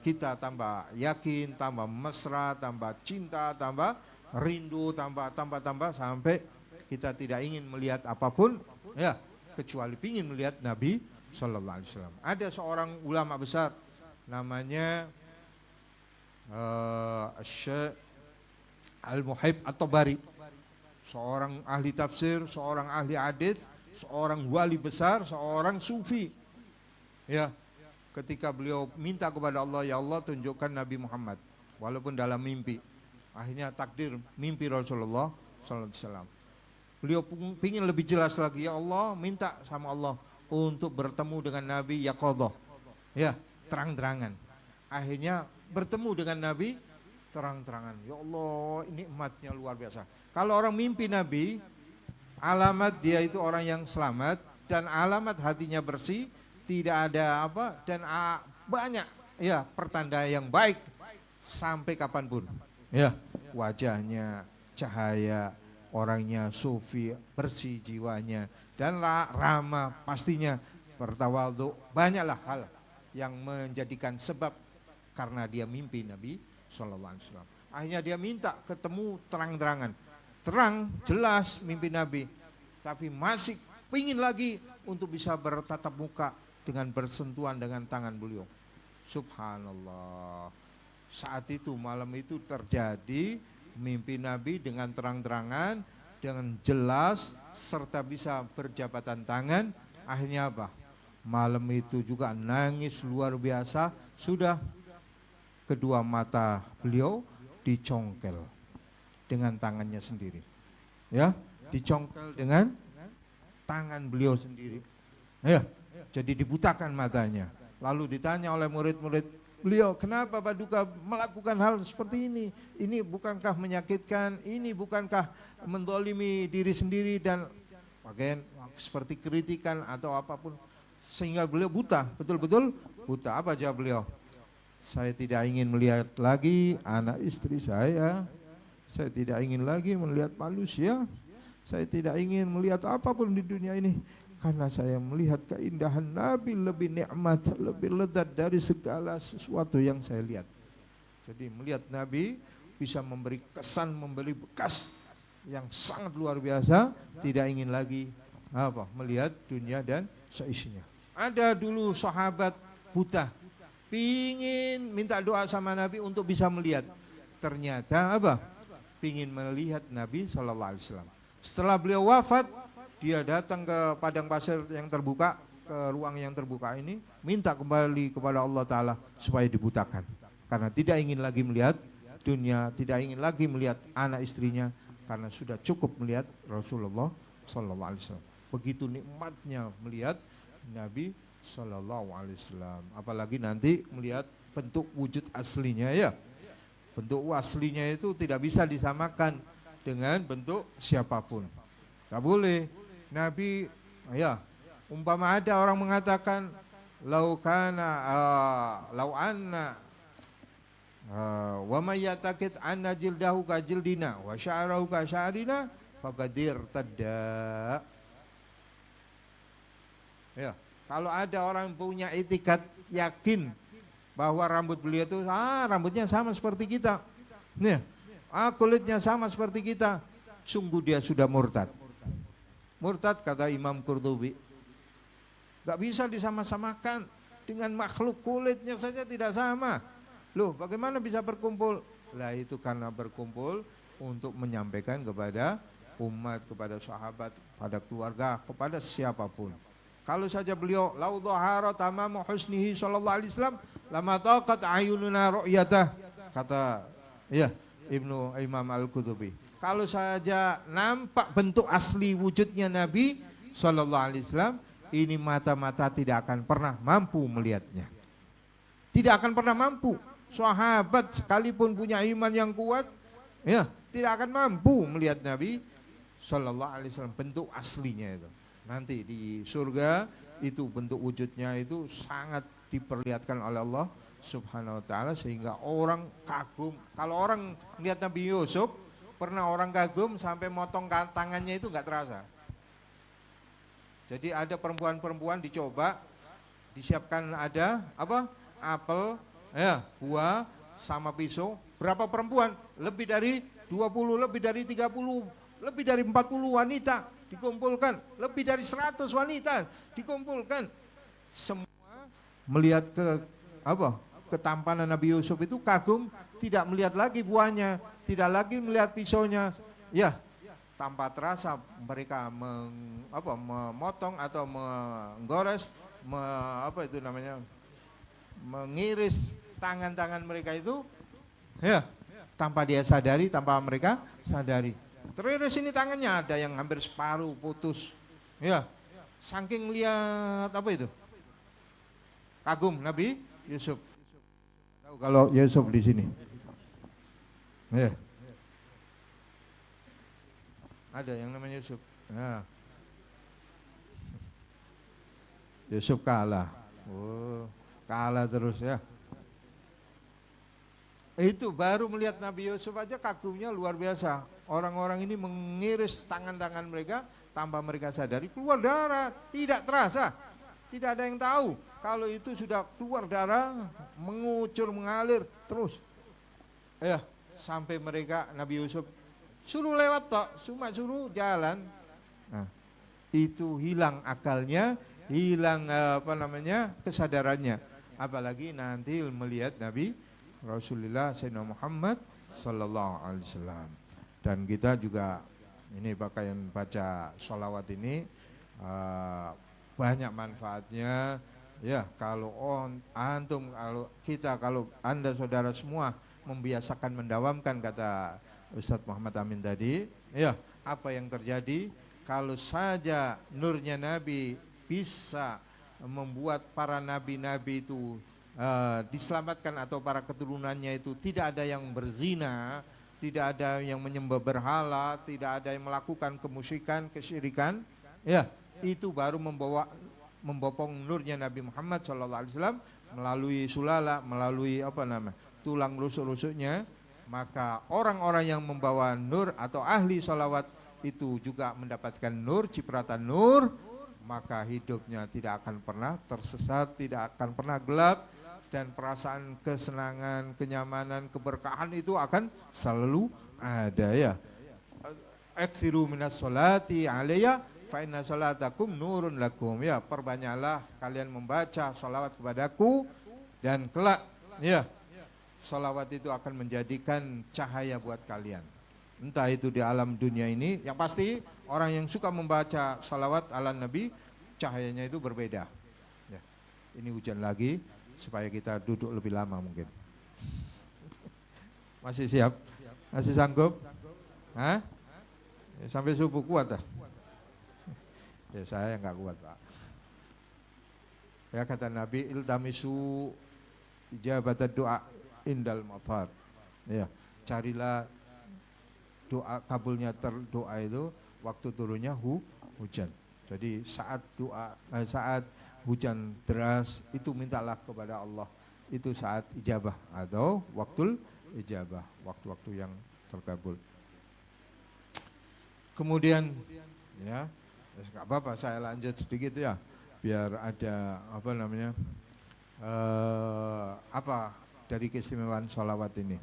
kita tambah yakin, tambah mesra, tambah cinta, tambah rindu, tambah sampai kita tidak ingin melihat apapun ya kecuali ingin melihat Nabi Sallallahu Alaihi Wasallam. Ada seorang ulama besar namanya Syekh Al-Muhib At-Tabari, seorang ahli tafsir, seorang ahli hadits, seorang wali besar, seorang sufi. Ya, ketika beliau minta kepada Allah, ya Allah tunjukkan Nabi Muhammad, walaupun dalam mimpi. Akhirnya takdir mimpi Rasulullah sallallahu alaihi wasallam. Beliau ingin lebih jelas lagi, ya Allah, minta sama Allah untuk bertemu dengan Nabi yaqadhah. Ya, terang-terangan. Akhirnya bertemu dengan Nabi terang-terangan. Ya Allah, ini nikmatnya luar biasa. Kalau orang mimpi Nabi, alamat dia itu orang yang selamat dan alamat hatinya bersih, tidak ada apa dan banyak ya pertanda yang baik sampai kapanpun. Ya, wajahnya cahaya, orangnya sufi, bersih jiwanya, dan ramah pastinya, bertawadhu. Banyaklah hal yang menjadikan sebab karena dia mimpi Nabi Sallallahu Alaihi Wasallam. Akhirnya dia minta ketemu terang-terangan, terang jelas mimpi Nabi, tapi masih pingin lagi untuk bisa bertatap muka dengan bersentuhan dengan tangan beliau. Subhanallah. Saat itu, malam itu terjadi mimpi Nabi dengan terang-terangan, dengan jelas, serta bisa berjabatan tangan. Akhirnya apa? Malam itu juga nangis luar biasa. Sudah kedua mata beliau dicongkel dengan tangannya sendiri. Ya, dicongkel dengan tangan beliau sendiri. Ya, jadi dibutakan matanya. Lalu ditanya oleh murid-murid beliau, kenapa Paduka melakukan hal seperti ini? Ini bukankah menyakitkan? Ini bukankah mendolimi diri sendiri dan bagian seperti kritikan atau apapun? Sehingga beliau buta, betul-betul buta. Apa jawab beliau? Saya tidak ingin melihat lagi anak istri saya. Saya tidak ingin lagi melihat manusia. Saya tidak ingin melihat apapun di dunia ini. Karena saya melihat keindahan Nabi lebih nikmat, lebih lezat dari segala sesuatu yang saya lihat. Jadi melihat Nabi bisa memberi kesan, memberi bekas yang sangat luar biasa. Tidak ingin lagi melihat dunia dan seisinya. Ada dulu sahabat buta, pingin minta doa sama Nabi untuk bisa melihat. Ternyata pingin melihat Nabi Sallallahu Alaihi Wasallam. Setelah beliau wafat, dia datang ke padang pasir yang terbuka, ke ruang yang terbuka ini, minta kembali kepada Allah Ta'ala supaya dibutakan. Karena tidak ingin lagi melihat dunia, tidak ingin lagi melihat anak istrinya, karena sudah cukup melihat Rasulullah Sallallahu Alaihi Wasallam. Begitu nikmatnya melihat Nabi Sallallahu Alaihi Wasallam. Apalagi nanti melihat bentuk wujud aslinya ya. Bentuk aslinya itu tidak bisa disamakan dengan bentuk siapapun. Gak boleh. Nabi, umpama ada orang mengatakan lau anna wa may yatakid anna jildahu ka jildina wa sya'rahu ka sya'rina faqadir tadda. Ya, kalau ada orang punya etikat yakin bahwa rambut beliau itu rambutnya sama seperti kita. Nih, kulitnya sama seperti kita. Sungguh dia sudah murtad. Murtad kata Imam Qurtubi. Gak bisa disama-samakan dengan makhluk, kulitnya saja tidak sama. Loh, bagaimana bisa berkumpul? Lah itu karena berkumpul untuk menyampaikan kepada umat, kepada sahabat, kepada keluarga, kepada siapapun. Kalau saja beliau lau dhahara tamamu husnihi sallallahu alaihi wasallam lama taqat ayununa ru'yatah, kata Imam Al-Qurtubi. Kalau saja nampak bentuk asli wujudnya Nabi Sallallahu Alaihi Wasallam, ini mata-mata tidak akan pernah mampu melihatnya. Tidak akan pernah mampu. Sahabat sekalipun punya iman yang kuat, tidak akan mampu melihat Nabi Sallallahu Alaihi Wasallam bentuk aslinya itu. Nanti di surga itu bentuk wujudnya itu sangat diperlihatkan oleh Allah Subhanahu Wa Taala sehingga orang kagum. Kalau orang melihat Nabi Yusuf, pernah orang kagum sampai motong tangannya itu nggak terasa. Jadi ada perempuan-perempuan dicoba, disiapkan ada apel, buah sama pisau. Berapa perempuan? Lebih dari 20, lebih dari 30, lebih dari 40 wanita dikumpulkan, lebih dari 100 wanita dikumpulkan. Semua melihat ketampanan Nabi Yusuf itu kagum, tidak melihat lagi buahnya, tidak lagi melihat pisaunya. Ya, tanpa terasa mereka memotong atau menggores, mengiris tangan-tangan mereka itu, tanpa dia sadari, tanpa mereka sadari. Teriris ini tangannya, ada yang hampir separuh putus. Saking lihat kagum Nabi Yusuf. Tahu kalau Yusuf di sini. Ada yang namanya Yusuf. Yusuf kalah. Kalah terus ya. Itu baru melihat Nabi Yusuf aja kagumnya luar biasa. Orang-orang ini mengiris tangan-tangan mereka, tanpa mereka sadari keluar darah, tidak terasa. Tidak ada yang tahu kalau itu sudah keluar darah, mengucur, mengalir terus. Ya, sampai mereka Nabi Yusuf suruh lewat tok, cuma suruh jalan. Nah, itu hilang akalnya, hilang kesadarannya. Apalagi nanti melihat Nabi Rasulullah Sayyidina Muhammad Sallallahu Alaihi Wasallam. Dan kita juga ini pakaian baca sholawat ini banyak manfaatnya. Ya, kalau antum, kalau anda saudara semua membiasakan mendawamkan kata Ustadz Muhammad Amin tadi, ya apa yang terjadi kalau saja nurnya Nabi bisa membuat para nabi-nabi itu diselamatkan atau para keturunannya itu tidak ada yang berzina, tidak ada yang menyembah berhala, tidak ada yang melakukan kemusyrikan, kesyirikan, ya itu baru membopong nurnya Nabi Muhammad SAW melalui sulala, melalui tulang rusuk-rusuknya. Maka orang-orang yang membawa nur atau ahli sholawat itu juga mendapatkan nur, cipratan nur, maka hidupnya tidak akan pernah tersesat, tidak akan pernah gelap, dan perasaan kesenangan, kenyamanan, keberkahan itu akan selalu ada ya. Aksiru minas sholati alayya fa inna sholatakum nurun lakum, ya perbanyaklah kalian membaca sholawat kepadaku dan kelak ya sholawat itu akan menjadikan cahaya buat kalian. Entah itu di alam dunia ini, yang pasti orang yang suka membaca sholawat ala Nabi cahayanya itu berbeda ya. Ini hujan lagi supaya kita duduk lebih lama mungkin. Masih siap? Masih sanggup? Hah? Ya, sampai subuh kuat dah? Ya saya enggak kuat Pak. Ya kata Nabi, iltamisu ijabatad doa indal matar. Ya, carilah doa kabulnya doa itu waktu turunnya hujan. Jadi saat saat hujan deras itu mintalah kepada Allah, itu saat ijabah atau waktul ijabah, waktu-waktu yang terkabul. Kemudian ya nggak apa-apa saya lanjut sedikit ya biar ada dari keistimewaan sholawat ini.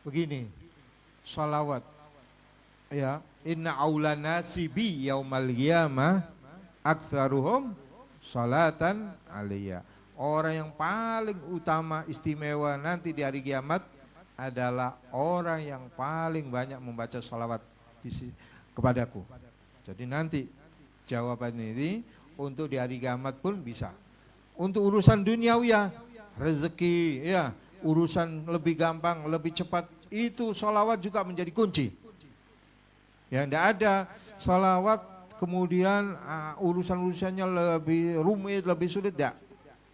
Begini, sholawat ya, inna aulana sibi yaumal qiyamah aktsaruhum sholatan alaiya. Orang yang paling utama istimewa nanti di hari kiamat adalah orang yang paling banyak membaca sholawat kepadaku. Jadi nanti jawaban ini untuk di hari kiamat pun bisa. Untuk urusan duniawi ya, rezeki ya, urusan lebih gampang, lebih cepat, itu sholawat juga menjadi kunci. Ya, tidak ada sholawat kemudian urusan-urusannya lebih rumit, lebih sulit, tidak.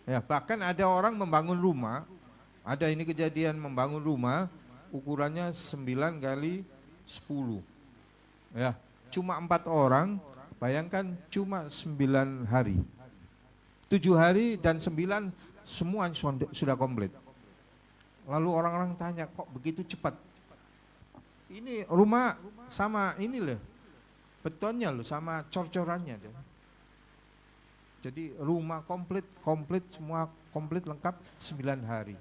Ya, bahkan ada orang membangun rumah, ada ini kejadian membangun rumah, ukurannya 9 kali 10. Ya, cuma 4 orang, bayangkan cuma 9 hari. 7 hari dan 9 semua sudah komplit. Lalu orang-orang tanya, kok begitu cepat? Ini rumah sama ini loh, betonnya loh, sama cor-corannya. Jadi rumah komplit semua komplit lengkap 9 hari.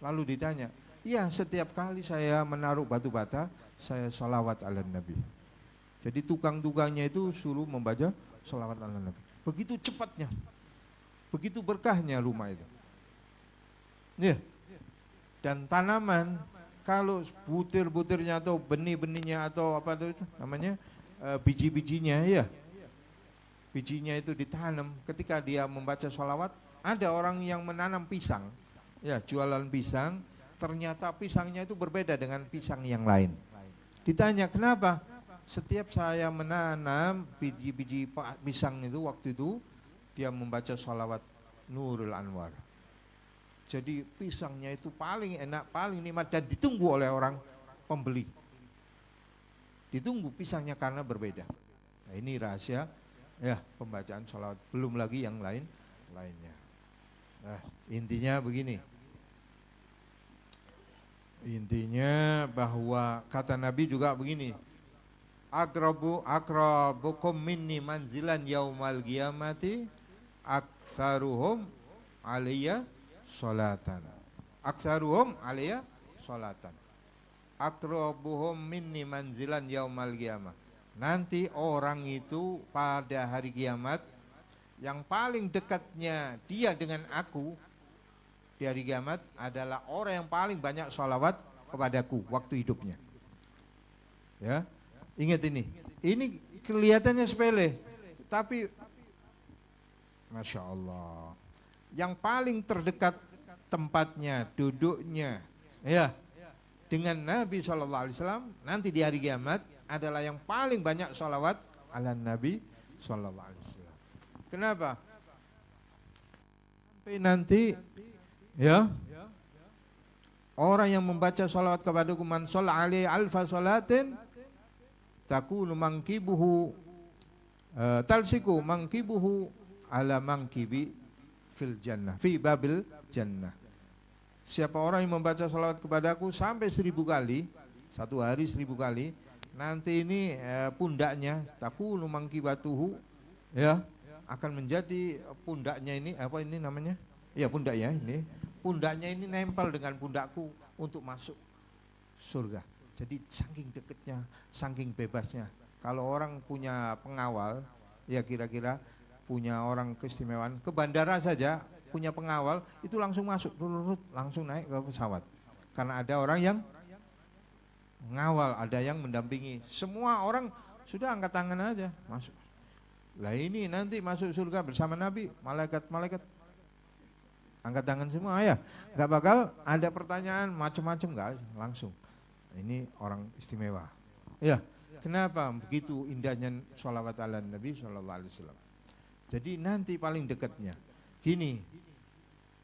Lalu ditanya, iya setiap kali saya menaruh batu bata, saya sholawat ala Nabi. Jadi tukang-tukangnya itu suruh membaca sholawat ala Nabi. Begitu cepatnya, begitu berkahnya rumah itu. Ya. Dan tanaman, kalau butir-butirnya atau benih-benihnya atau apa itu namanya biji-bijinya ya, bijinya itu ditanam. Ketika dia membaca sholawat, ada orang yang menanam pisang, ya jualan pisang, ternyata pisangnya itu berbeda dengan pisang yang lain. Ditanya kenapa? Setiap saya menanam biji-biji pisang itu waktu itu dia membaca sholawat Nurul Anwar. Jadi pisangnya itu paling enak, paling nikmat dan ditunggu oleh orang pembeli. Ditunggu pisangnya karena berbeda. Nah, ini rahasia ya pembacaan sholawat. Belum lagi yang lainnya. Nah, intinya begini. Intinya bahwa kata Nabi juga begini, akrabukum minni manzilan yaumal qiyamati aktsaruhum alayya sholatan. Aktsaruhum alayya sholatan. Akrabuhum minni manzilan yaumal qiyamah. Nanti orang itu pada hari kiamat yang paling dekatnya dia dengan aku di hari kiamat adalah orang yang paling banyak sholawat kepadaku waktu hidupnya. Ya, ingat ini. Ini kelihatannya sepele, tapi Masya Allah, yang paling terdekat tempatnya, duduknya, ya, dengan Nabi SAW nanti di hari kiamat adalah yang paling banyak sholawat ala Nabi SAW. Kenapa? Sampai nanti, ya, orang yang membaca sholawat kepadaku man sholla alaihi alfa sholatin takunu mangkibuhu talsiku mangkibuhu ala mangkibi fil jannah fi babil jannah. Siapa orang yang membaca sholawat kepadaku sampai 1000 kali, satu hari 1000 kali, nanti ini pundaknya takunu mangkibatuhu, ya, akan menjadi pundaknya ini apa ini namanya? Ya, pundaknya ini. Pundaknya ini nempel dengan pundakku untuk masuk surga. Jadi saking dekatnya, saking bebasnya. Kalau orang punya pengawal, ya kira-kira punya orang keistimewaan, ke bandara saja punya pengawal, itu langsung masuk, langsung naik ke pesawat. Karena ada orang yang mengawal, ada yang mendampingi. Semua orang sudah angkat tangan aja, masuk. Lah ini nanti masuk surga bersama Nabi, malaikat-malaikat angkat tangan semua ya, nggak bakal ada pertanyaan macam-macam, nggak, langsung. Ini orang istimewa. Ya, kenapa begitu indahnya sholawat ala Nabi SAW? Jadi nanti paling dekatnya, gini,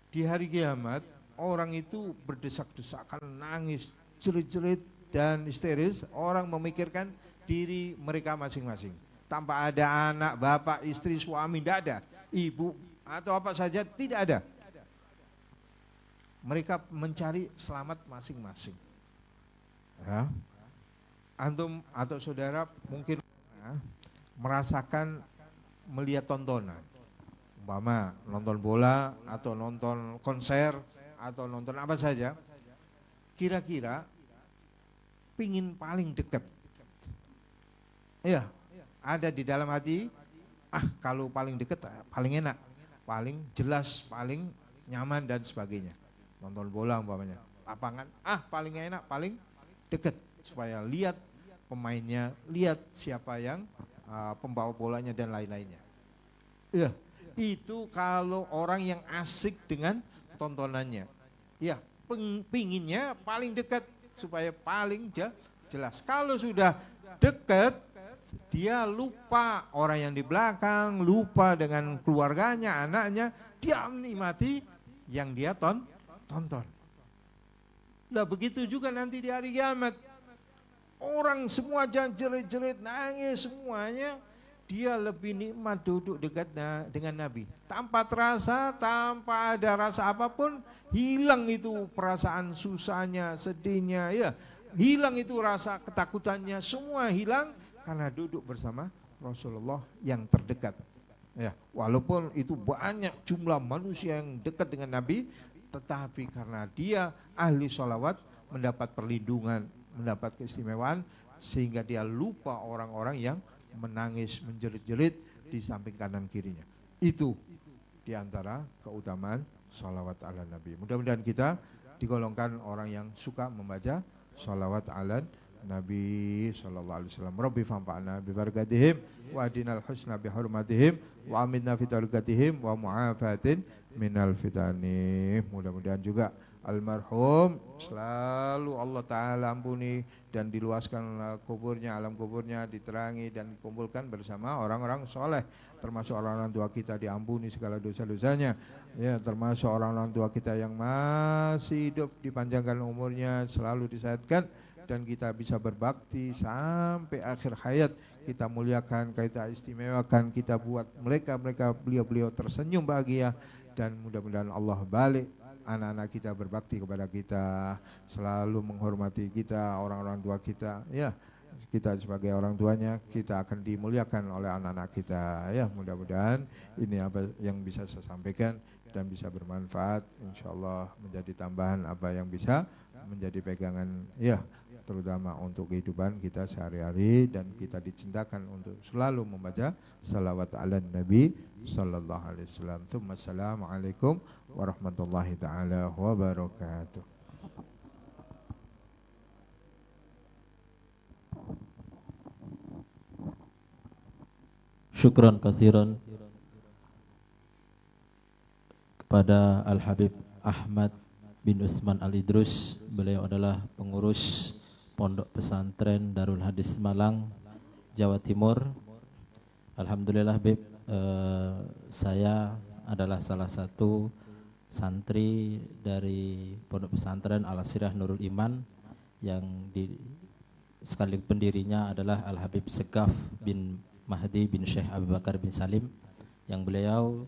di hari kiamat orang itu berdesak-desakan, nangis, jerit-jerit dan histeris. Orang memikirkan diri mereka masing-masing, tanpa ada anak, bapak, istri, suami, tidak ada, ibu atau apa saja, tidak ada. Mereka mencari selamat masing-masing. Ya. Antum atau saudara mungkin merasakan melihat tontonan, umpama nonton bola atau nonton konser atau nonton apa saja, kira-kira pingin paling dekat. Iya, ada di dalam hati, kalau paling dekat paling enak, paling jelas, paling nyaman dan sebagainya. Nonton bola umpamanya, lapangan, paling enak, paling dekat, supaya lihat pemainnya, lihat siapa yang pembawa bolanya dan lain-lainnya. Ya, itu kalau orang yang asik dengan tontonannya. Ya, pinginnya paling dekat supaya paling jelas. Kalau sudah dekat, dia lupa orang yang di belakang, lupa dengan keluarganya, anaknya, dia menikmati yang dia tonton. Nah begitu juga nanti di hari kiamat, orang semua jerit-jerit, nangis semuanya, dia lebih nikmat duduk dekat dengan Nabi. Tanpa terasa, tanpa ada rasa apapun, hilang itu perasaan susahnya, sedihnya, ya, hilang itu rasa ketakutannya, semua hilang karena duduk bersama Rasulullah yang terdekat. Ya, walaupun itu banyak jumlah manusia yang dekat dengan Nabi, tetapi karena dia ahli sholawat, mendapat perlindungan, mendapat keistimewaan, sehingga dia lupa orang-orang yang menangis, menjerit-jerit di samping kanan kirinya. Itu diantara keutamaan sholawat ala Nabi. Mudah-mudahan kita digolongkan orang yang suka membaca sholawat ala Nabi sallallahu alaihi wasallam. Rabbi fanfa'na bi barakatihim wa adinal husna bi hurmatihim wa aminna fi tarikatihim wa mu'afatin minal fitani. Mudah-mudahan juga almarhum selalu Allah Ta'ala ampuni dan diluaskan kuburnya, alam kuburnya diterangi dan dikumpulkan bersama orang-orang soleh, termasuk orang-orang tua kita diampuni segala dosa-dosanya, ya, termasuk orang-orang tua kita yang masih hidup dipanjangkan umurnya, selalu disehatkan dan kita bisa berbakti sampai akhir hayat. Kita muliakan, kita istimewakan, kita buat mereka beliau-beliau tersenyum bahagia, dan mudah-mudahan Allah balik anak-anak kita berbakti kepada kita, selalu menghormati kita, orang-orang tua kita, ya. Kita sebagai orang tuanya, kita akan dimuliakan oleh anak-anak kita, ya. Mudah-mudahan ini apa yang bisa saya sampaikan dan bisa bermanfaat, insyaallah menjadi tambahan apa yang bisa menjadi pegangan, ya, terutama untuk kehidupan kita sehari-hari, dan kita dicintakan untuk selalu membaca salawat ala Nabi sallallahu alaihi wasallam. Assalamualaikum warahmatullahi taala wabarakatuh. Syukran katsiran kepada Al-Habib Ahmad bin Utsman Al-Idrus. Beliau adalah pengurus Pondok Pesantren Darul Hadis Malang, Jawa Timur. Alhamdulillah, Bib, saya adalah salah satu santri dari Pondok Pesantren Al-Asirah Nurul Iman yang sekali pendirinya adalah Al-Habib Segaf bin Mahdi bin Syekh Abu Bakar bin Salim, yang beliau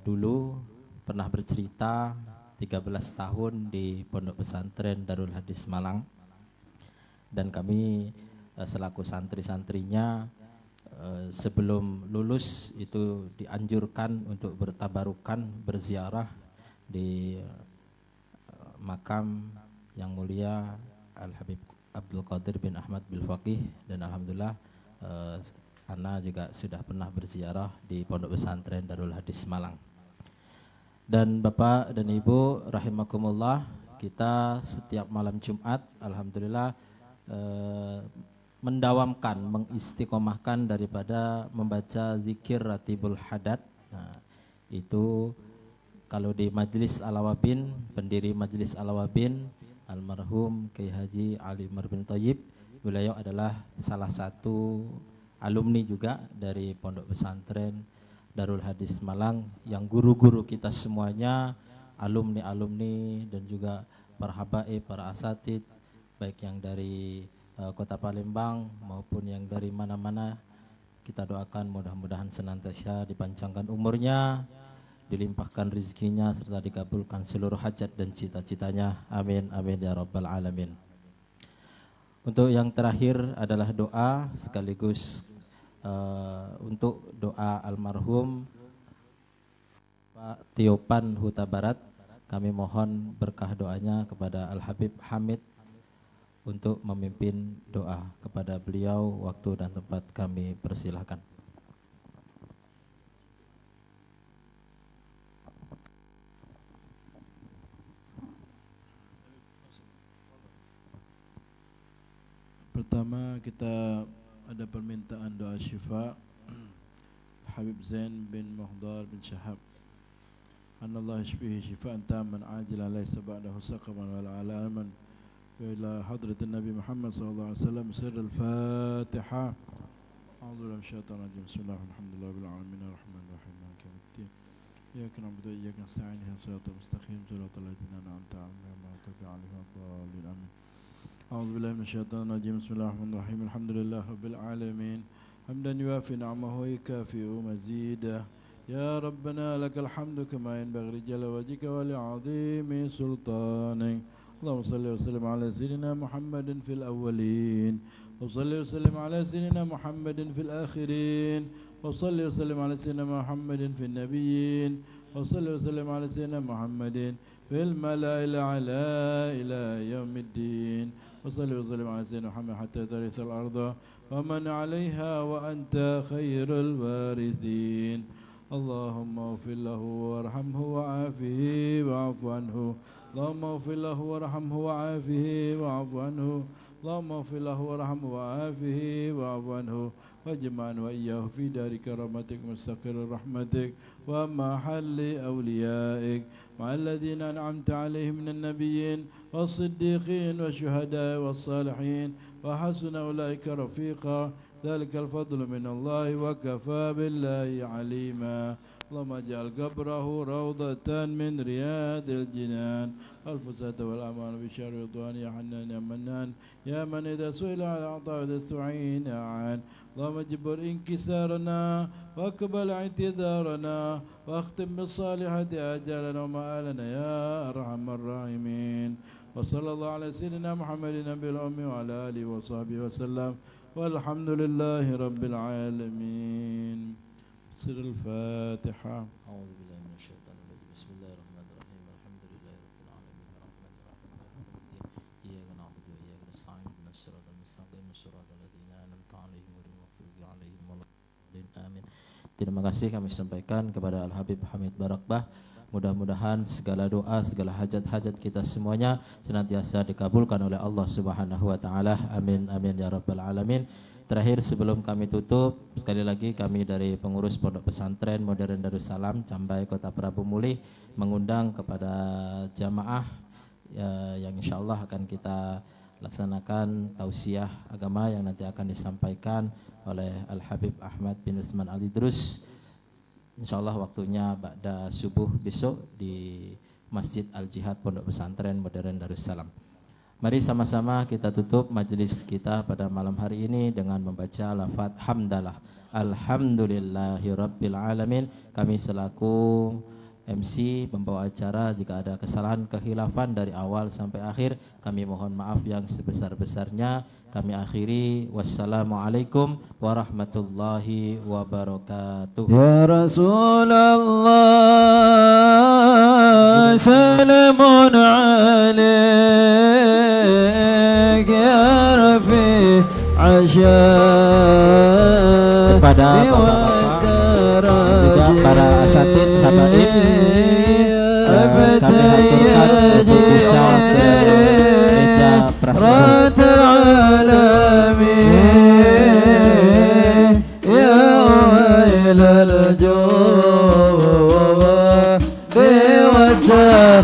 dulu pernah bercerita 13 tahun di Pondok Pesantren Darul Hadis Malang, dan kami selaku santri-santrinya sebelum lulus itu dianjurkan untuk bertabarukan, berziarah di makam yang mulia Al-Habib Abdul Qadir bin Ahmad Bil Faqih, dan alhamdulillah Ana juga sudah pernah berziarah di Pondok Pesantren Darul Hadis Malang. Dan Bapak dan Ibu rahimakumullah, kita setiap malam Jumat alhamdulillah mendawamkan, mengistiqomahkan daripada membaca zikir Ratibul Hadat. Nah, itu kalau di Majelis Al-Awabin, pendiri Majelis Al-Awabin almarhum Kiai Haji Ali Umar bin Thayyib, beliau adalah salah satu alumni juga dari Pondok Pesantren Darul Hadis Malang, yang guru-guru kita semuanya alumni-alumni dan juga para habaib, para asatid, baik yang dari Kota Palembang maupun yang dari mana-mana. Kita doakan mudah-mudahan senantiasa dipanjangkan umurnya, dilimpahkan rezekinya, serta dikabulkan seluruh hajat dan cita-citanya. Amin, amin ya rabbal alamin. Untuk yang terakhir adalah doa sekaligus untuk doa almarhum Pak Tiopan Huta Barat. Kami mohon berkah doanya kepada Al-Habib Hamid untuk memimpin doa kepada beliau. Waktu dan tempat kami persilahkan. Pertama kita ada permintaan doa syifa Habib Zain bin Muhdar bin Syahab. Anallah yashfihi shifaan tamman ajilan laysa ba'dahu saqaman wala alaman. Wa ila hadratin Nabi Muhammad sallallahu alaihi wasallam sirr al-Fatihah. A'udzu billahi minasyaitonir rajim. Bismillahirrahmanirrahim. Alhamdulillahi rabbil alamin arrahmanir rahim maliki yaumiddin. Iyyaka na'budu wa iyyaka nasta'in ihdinas siratal mustaqim siratal ladzina an'amta 'alaihim ghairil maghdubi 'alaihim waladdallin. Amin. أعوذ بالله من الشيطان الرجيم. بسم الله الرحمن الرحيم. الحمد لله رب العالمين حمدا يوافي نعمه ويكافئ مزيده. يا ربنا لك الحمد كما ينبغي لجلال وجهك ولعظيم سلطانك. اللهم صل وسلم على سيدنا محمد في الأولين وصل وسلم على سيدنا محمد في الآخرين وصل وسلم على سيدنا محمد في النبيين وصل وسلم على سيدنا محمد في الملأ الأعلى إلى يوم الدين وصلي وسلم على سيدنا محمد حتى ترث الأرض ومن عليها وأنت خير الوارثين. اللهم اغفر له وارحمه وعافه واعف عنه. اللهم اغفر له وارحمه وعافه واعف عنه. اللهم اغفر له وارحمه وعافه واعف عنه واجمعنا وإياه في دار كرامتك مستقر رحمتك ومحل أوليائك مع الذين أنعمت عليهم من النبيين والصديقين والشهداء والصالحين وحسن أولئك رفيقا. ذلك الفضل من الله وكفى بالله عليما اللهم اجعل قبره روضة من رياض الجنان الفساد والأمان بشر رضوان يا حنان يا منان يا من إذا سئل على أعطاه استعين عن اللهم اجبر انكسارنا واقبل اعتذارنا واختم بالصالحات آجالنا ومآلنا يا أرحم الراحمين وصلى الله على سيدنا محمد النبي الأمي وعلى آله وصحبه وسلم والحمد لله رب العالمين. سر الفاتحة. أعوذ بالله من الشيطان الرجيم. بسم الله الرحمن الرحيم. الحمد لله رب العالمين الرحمن الرحيم مالك يوم الدين إياك نعبد وإياك نستعين اهدنا الصراط المستقيم صراط الذين أنعمت عليهم غير المغضوب عليهم ولا الضالين آمين. Terima kasih kami sampaikan kepada Al-Habib Hamid Barakbah. Mudah-mudahan segala doa, segala hajat-hajat kita semuanya senantiasa dikabulkan oleh Allah Subhanahu wa taala. Amin amin ya rabbal alamin. Terakhir sebelum kami tutup, sekali lagi kami dari pengurus Pondok Pesantren Modern Darussalam Cambai Kota Prabu Mulih mengundang kepada jamaah yang insyaallah akan kita laksanakan tausiah agama yang nanti akan disampaikan oleh Al-Habib Ahmad bin Usman Al-Idrus. Insyaallah waktunya ba'da subuh besok di Masjid Al-Jihad Pondok Pesantren Modern Darussalam. Mari sama-sama kita tutup majelis kita pada malam hari ini dengan membaca lafaz hamdalah. Alhamdulillahirabbil alamin. Kami selaku MC membawa acara, jika ada kesalahan kehilafan dari awal sampai akhir kami mohon maaf yang sebesar-besarnya. Kami akhiri, wassalamualaikum warahmatullahi wabarakatuh. Ya Rasulullah, salamun alaik ya Rafi Asyad. Kepada bapak-bapak juga para asatid habaib, kami haturkan untuk bisa ke meja prasmanan. الجود والدار